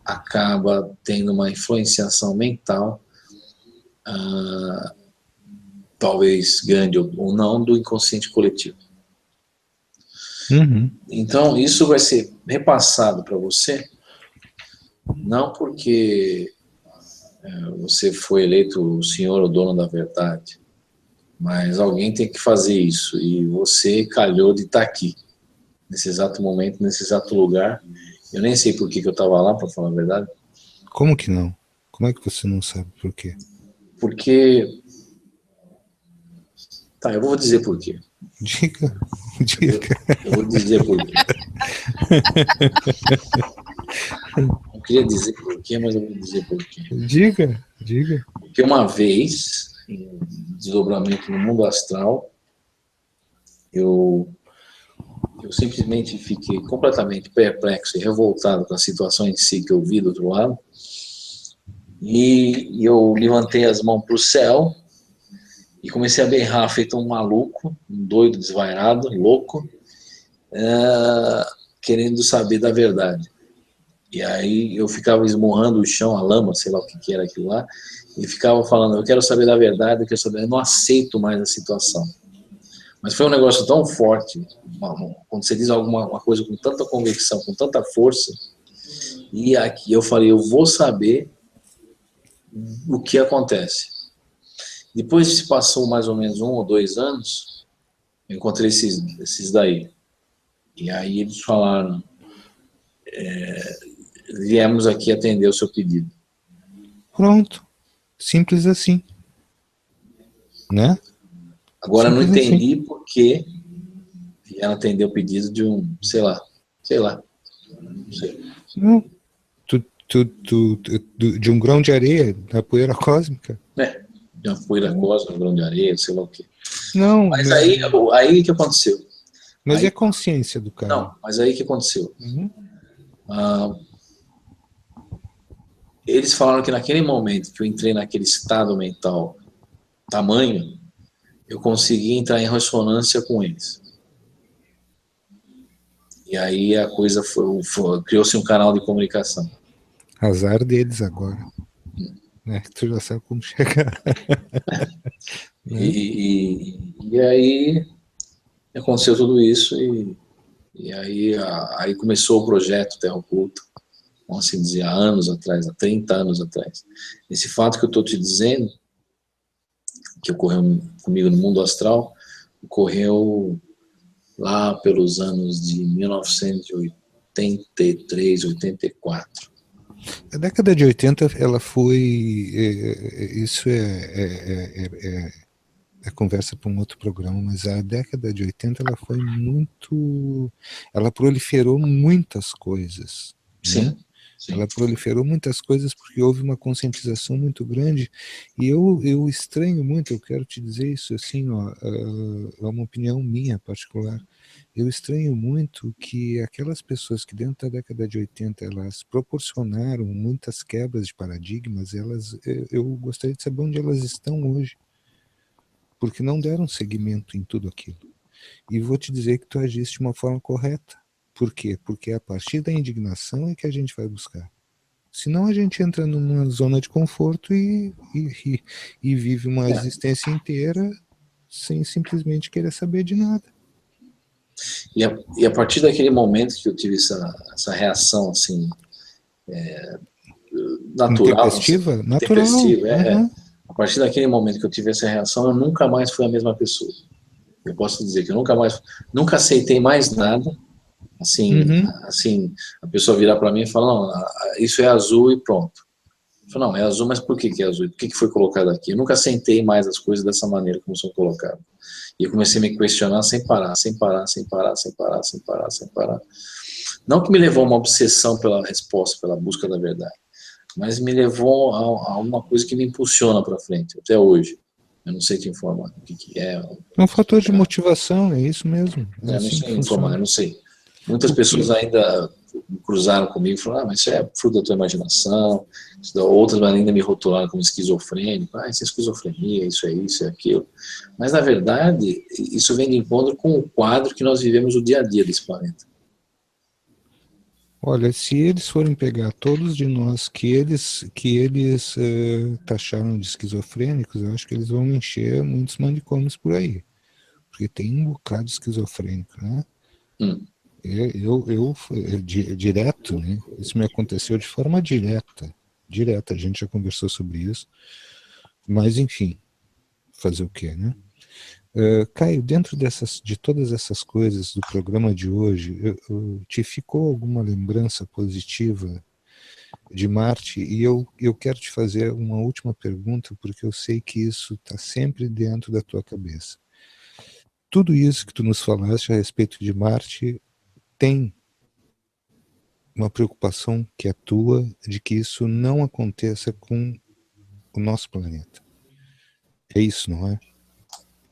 acaba tendo uma influenciação mental, talvez grande ou não, do inconsciente coletivo. Uhum. Então, isso vai ser repassado para você, não porque você foi eleito o senhor ou dono da verdade, mas alguém tem que fazer isso, e você calhou de estar aqui, nesse exato momento, nesse exato lugar. Eu nem sei por que eu estava lá, para falar a verdade. Como que não? Como é que você não sabe por quê? Porque... Tá, eu vou dizer por quê. Diga. Eu vou dizer por quê. Não queria dizer por quê, mas eu vou dizer por quê. Diga. Porque uma vez, em desdobramento no mundo astral, eu simplesmente fiquei completamente perplexo e revoltado com a situação em si que eu vi do outro lado. E eu levantei as mãos para o céu e comecei a berrar, feito um maluco, um doido, desvairado, louco, querendo saber da verdade. E aí eu ficava esmurrando o chão, a lama, sei lá o que era aquilo lá, e ficava falando: eu quero saber da verdade, eu não aceito mais a situação. Mas foi um negócio tão forte, quando você diz alguma coisa com tanta convicção, com tanta força, e aqui eu falei: eu vou saber o que acontece. Depois se passou mais ou menos 1 ou 2 anos, eu encontrei esses daí. E aí eles falaram: viemos aqui atender o seu pedido. Pronto. Simples assim. Né? Agora eu não Simples entendi assim. por que vieram atender o pedido de um, sei lá, não sei. Não. De um grão de areia, da poeira cósmica. De uma poeira cósmica, um grão de areia, sei lá o quê. Não, Mas aí o que aconteceu? mas Aí, é consciência do cara. não, mas aí o que aconteceu? Uhum. Eles falaram que naquele momento que eu entrei naquele estado mental tamanho, eu consegui entrar em ressonância com eles. E aí a coisa criou-se um canal de comunicação. Azar deles agora. Né? Tu já sabe como chegar. Né? E aí aconteceu tudo isso e aí começou o projeto Terra Oculta, vamos assim dizer, há anos atrás, há 30 anos atrás. Esse fato que eu estou te dizendo, que ocorreu comigo no mundo astral, ocorreu lá pelos anos de 1983, 84. A década de 80, ela foi... Isso é conversa para um outro programa, mas a década de 80 ela foi muito, ela proliferou muitas coisas, né? Sim, sim. Ela proliferou muitas coisas porque houve uma conscientização muito grande, e eu estranho muito, eu quero te dizer isso assim, ó, é uma opinião minha particular. Eu estranho muito que aquelas pessoas que dentro da década de 80 elas proporcionaram muitas quebras de paradigmas, eu gostaria de saber onde elas estão hoje, porque não deram seguimento em tudo aquilo. E vou te dizer que tu agiste de uma forma correta. Por quê? Porque é a partir da indignação é que a gente vai buscar. Senão a gente entra numa zona de conforto e vive uma É. existência inteira sem simplesmente querer saber de nada. E a partir daquele momento que eu tive essa reação, assim, natural, não sei, Intempestiva? Natural. tempestiva, Uhum. a partir daquele momento que eu tive essa reação, eu nunca mais fui a mesma pessoa. Eu posso dizer que eu nunca aceitei mais nada, assim, Uhum. assim, a pessoa virar para mim e falar, não, isso é azul e pronto. Eu falo, não, é azul, mas por que é azul? Por que foi colocado aqui? Eu nunca sentei mais as coisas dessa maneira como são colocadas. E eu comecei a me questionar sem parar, sem parar, sem parar, sem parar, sem parar, sem parar. Não que me levou a uma obsessão pela resposta, pela busca da verdade, mas me levou a uma coisa que me impulsiona para frente, até hoje. Eu não sei te informar o que é. É um fator de motivação, é isso mesmo. É Eu não assim que sei informar, funciona. eu não sei. Muitas O pessoas que, ainda me cruzaram comigo e falaram, mas isso é fruto da tua imaginação. Outras ainda me rotularam como esquizofrênico. Isso é esquizofrenia, isso é aquilo. Mas, na verdade, isso vem de encontro com o quadro que nós vivemos o dia a dia desse planeta. olha, se eles forem pegar todos de nós que eles taxaram de esquizofrênicos, eu acho que eles vão encher muitos manicômios por aí. Porque tem um bocado de esquizofrênico, né? Hum, Direto, né? Isso me aconteceu de forma direta. Direta, a gente já conversou sobre isso. Mas, enfim, fazer o quê, né? Caio, dentro de todas essas coisas do programa de hoje, te ficou alguma lembrança positiva de Marte? E eu quero te fazer uma última pergunta, porque eu sei que isso está sempre dentro da tua cabeça. Tudo isso que tu nos falaste a respeito de Marte tem uma preocupação que é tua de que isso não aconteça com o nosso planeta. É isso, não é?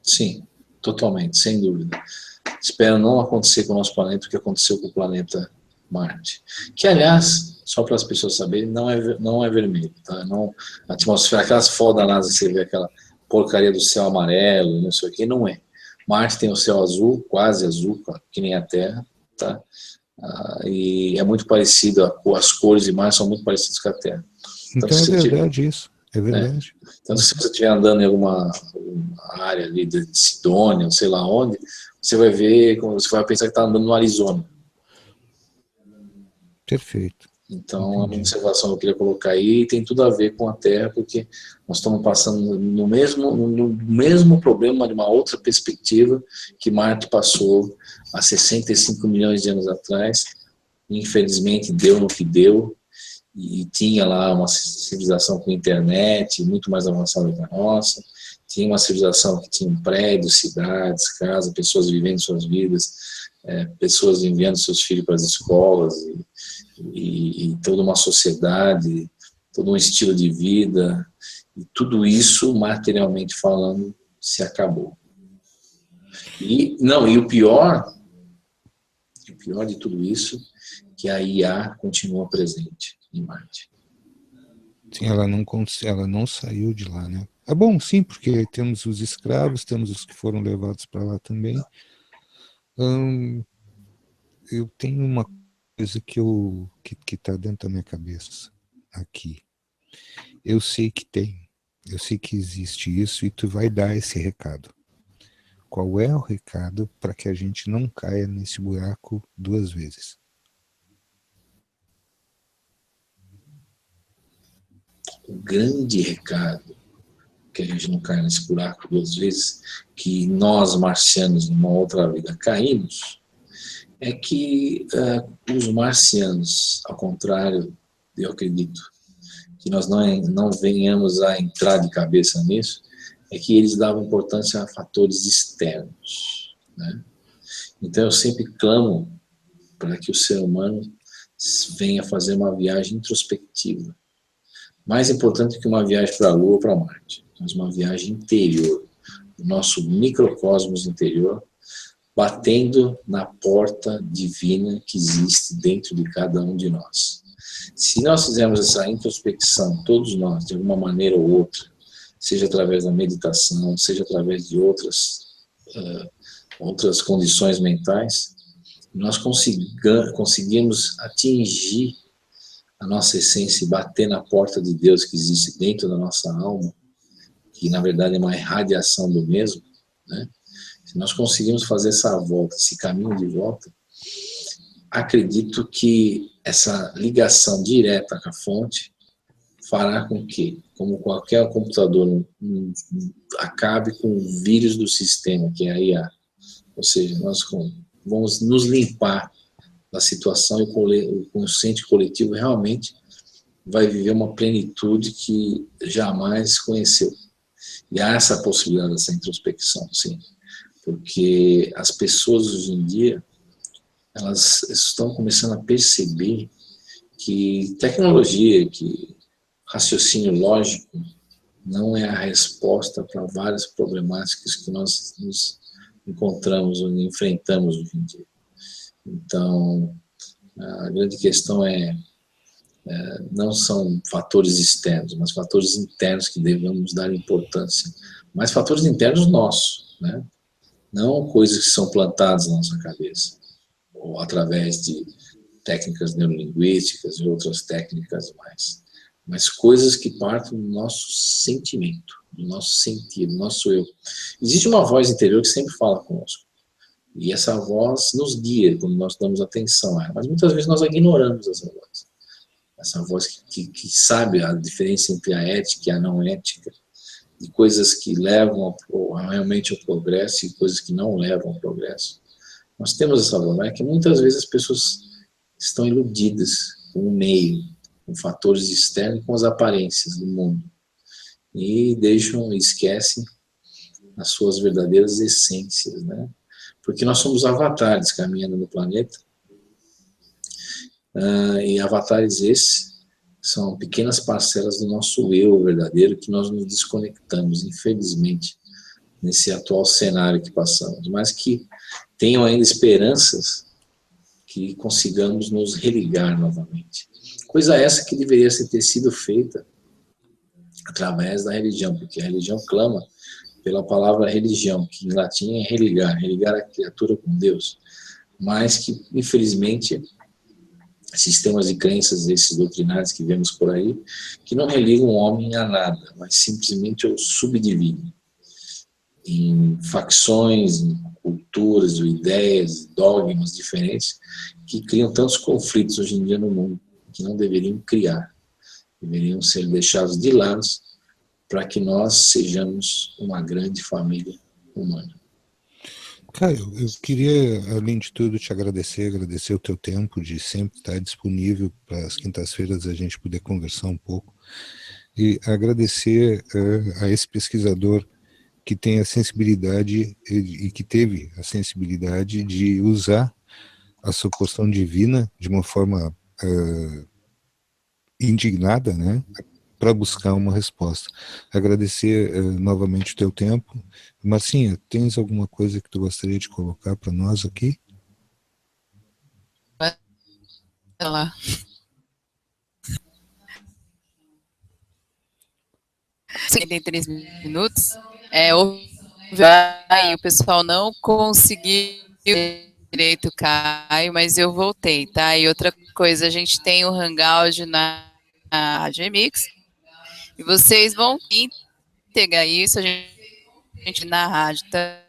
sim, totalmente, sem dúvida. Espero não acontecer com o nosso planeta o que aconteceu com o planeta Marte. Que, aliás, só para as pessoas saberem, não é vermelho. Tá? Não, a atmosfera, aquelas fotos da NASA, você vê aquela porcaria do céu amarelo, não sei o que, não é. Marte tem o céu azul, quase azul, que nem a Terra, tá? E é muito parecido, as cores de Marte são muito parecidas com a Terra. Então, Então é se você tiver, verdade isso. É verdade. então, se você estiver andando em alguma área ali de Sidônia, ou sei lá onde, você vai ver, você vai pensar que está andando no Arizona. Perfeito. Então, é uma Entendi. observação que eu queria colocar aí, e tem tudo a ver com a Terra, porque nós estamos passando no mesmo problema, de uma outra perspectiva, que Marte passou há 65 milhões de anos atrás. Infelizmente, deu no que deu, e tinha lá uma civilização com internet, muito mais avançada que a nossa, tinha uma civilização que tinha prédios, cidades, casas, pessoas vivendo suas vidas, pessoas enviando seus filhos para as escolas, e toda uma sociedade, todo um estilo de vida, e tudo isso, materialmente falando, se acabou. E, não, e o pior de tudo isso, que a IA continua presente em Marte. Sim, ela não saiu de lá, né? É bom, sim, porque temos os escravos, temos os que foram levados para lá também. Eu tenho uma coisa que está dentro da minha cabeça aqui. Eu sei que tem, eu sei que existe isso e tu vai dar esse recado. Qual é o recado para que a gente não caia nesse buraco duas vezes? O grande recado, que a gente não caia nesse buraco duas vezes, que nós, marcianos, numa outra vida, caímos, é que os marcianos, ao contrário, eu acredito, que nós não venhamos a entrar de cabeça nisso, é que eles davam importância a fatores externos, né? Então eu sempre clamo para que o ser humano venha fazer uma viagem introspectiva. Mais importante que uma viagem para a Lua ou para Marte, mas uma viagem interior, o nosso microcosmos interior, batendo na porta divina que existe dentro de cada um de nós. Se nós fizermos essa introspecção, todos nós, de alguma maneira ou outra, seja através da meditação, seja através de outras condições mentais, nós conseguimos atingir a nossa essência e bater na porta de Deus que existe dentro da nossa alma, que na verdade é uma irradiação do mesmo, né? Se nós conseguimos fazer essa volta, esse caminho de volta, acredito que essa ligação direta com a fonte fará com que, como qualquer computador, acabe com o vírus do sistema, que é a IA. Ou seja, nós vamos nos limpar da situação e o consciente coletivo realmente vai viver uma plenitude que jamais conheceu. E há essa possibilidade dessa introspecção, sim. Porque as pessoas hoje em dia, elas estão começando a perceber que tecnologia, que raciocínio lógico não é a resposta para várias problemáticas que nós nos encontramos ou enfrentamos hoje em dia. Então, a grande questão não são fatores externos, mas fatores internos que devemos dar importância. Mas fatores internos nossos, né? Não coisas que são plantadas na nossa cabeça, ou através de técnicas neurolinguísticas e outras técnicas mais. Mas coisas que partem do nosso sentimento, do nosso sentido, do nosso eu. Existe uma voz interior que sempre fala conosco. E essa voz nos guia quando nós damos atenção a ela. Mas muitas vezes nós ignoramos essa voz. Essa voz que sabe a diferença entre a ética e a não ética, de coisas que levam realmente ao progresso e coisas que não levam ao progresso. Nós temos essa voz, mas é que muitas vezes as pessoas estão iludidas com o meio, com fatores externos, com as aparências do mundo. E esquecem as suas verdadeiras essências, né? Porque nós somos avatares caminhando no planeta, e avatares esses são pequenas parcelas do nosso eu verdadeiro que nós nos desconectamos, infelizmente, nesse atual cenário que passamos, mas que tenham ainda esperanças que consigamos nos religar novamente. Coisa essa que deveria ter sido feita através da religião, porque a religião clama pela palavra religião, que em latim é religar a criatura com Deus, mas que, infelizmente, sistemas de crenças desses doutrinários que vemos por aí, que não religam o homem a nada, mas simplesmente ao subdivino, em facções, em culturas, ideias, dogmas diferentes, que criam tantos conflitos hoje em dia no mundo, que não deveriam criar, deveriam ser deixados de lado para que nós sejamos uma grande família humana. Caio, eu queria, além de tudo, te agradecer o teu tempo de sempre estar disponível para as quintas-feiras a gente poder conversar um pouco e agradecer a esse pesquisador que tem a sensibilidade e que teve a sensibilidade de usar a sua porção divina de uma forma indignada, né, para buscar uma resposta. Agradecer novamente o teu tempo. Marcinha, tens alguma coisa que tu gostaria de colocar para nós aqui? Vai lá. Em 3 minutos. O pessoal não conseguiu direito, Caio, mas eu voltei, tá? E outra coisa, a gente tem o Hangout na Rádio Mix, e vocês vão pegar isso, a gente na rádio, tá?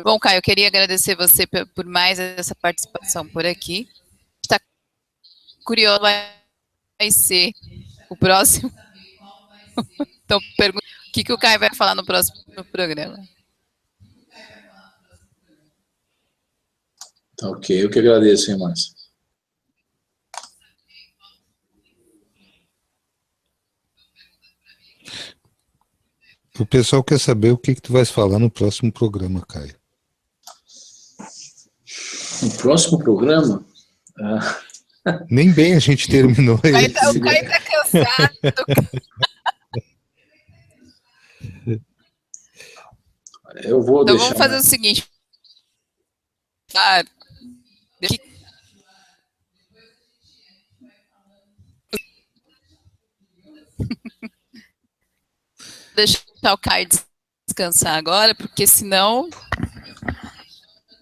Bom, Caio, eu queria agradecer você por mais essa participação por aqui. Está curioso, vai ser o próximo. Então, pergunta o que o Caio vai falar no próximo programa. Tá ok, eu que agradeço, hein, Márcia. O pessoal quer saber o que tu vais falar no próximo programa, Caio. No próximo programa... Nem bem a gente terminou. O Caio tá cansado. Eu vou Então deixar... vamos fazer o seguinte. Deixar o Caio descansar agora, porque senão...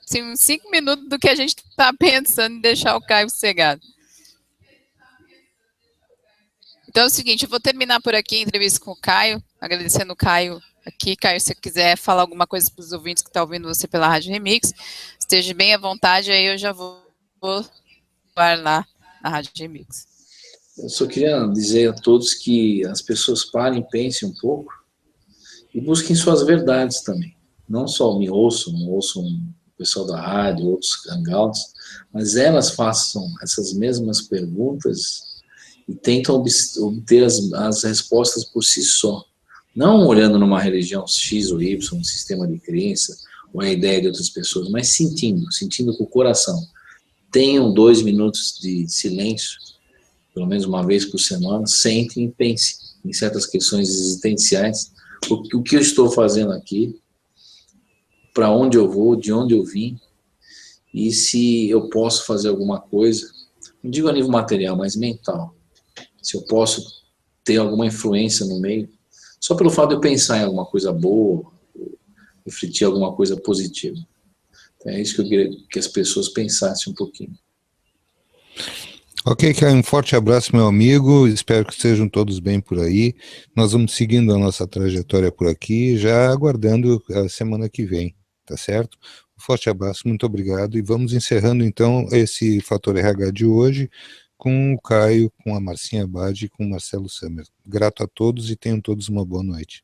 Assim, uns 5 minutos do que a gente está pensando em deixar o Caio sossegado. Então é o seguinte, eu vou terminar por aqui a entrevista com o Caio, agradecendo o Caio aqui. Caio, se você quiser falar alguma coisa para os ouvintes que estão ouvindo você pela Rádio Remix, esteja bem à vontade, aí eu já vou lá na Rádio Remix. Eu só queria dizer a todos que as pessoas parem, pensem um pouco e busquem suas verdades também. Não só me ouçam o pessoal da rádio, outros hangouts, mas elas façam essas mesmas perguntas e tentam obter as respostas por si só. Não olhando numa religião X ou Y, um sistema de crença, ou a ideia de outras pessoas, mas sentindo com o coração. Tenham 2 minutos de silêncio, pelo menos uma vez por semana, sentem e pensem em certas questões existenciais, o que eu estou fazendo aqui, para onde eu vou, de onde eu vim, e se eu posso fazer alguma coisa, não digo a nível material, mas mental, se eu posso ter alguma influência no meio, só pelo fato de eu pensar em alguma coisa boa, refletir alguma coisa positiva. Então é isso que eu queria que as pessoas pensassem um pouquinho. Ok, Caio, um forte abraço, meu amigo, espero que estejam todos bem por aí. Nós vamos seguindo a nossa trajetória por aqui, já aguardando a semana que vem, tá certo? Um forte abraço, muito obrigado, e vamos encerrando então esse Fator RH de hoje com o Caio, com a Marcinha Abad e com o Marcelo Sammer. Grato a todos e tenham todos uma boa noite.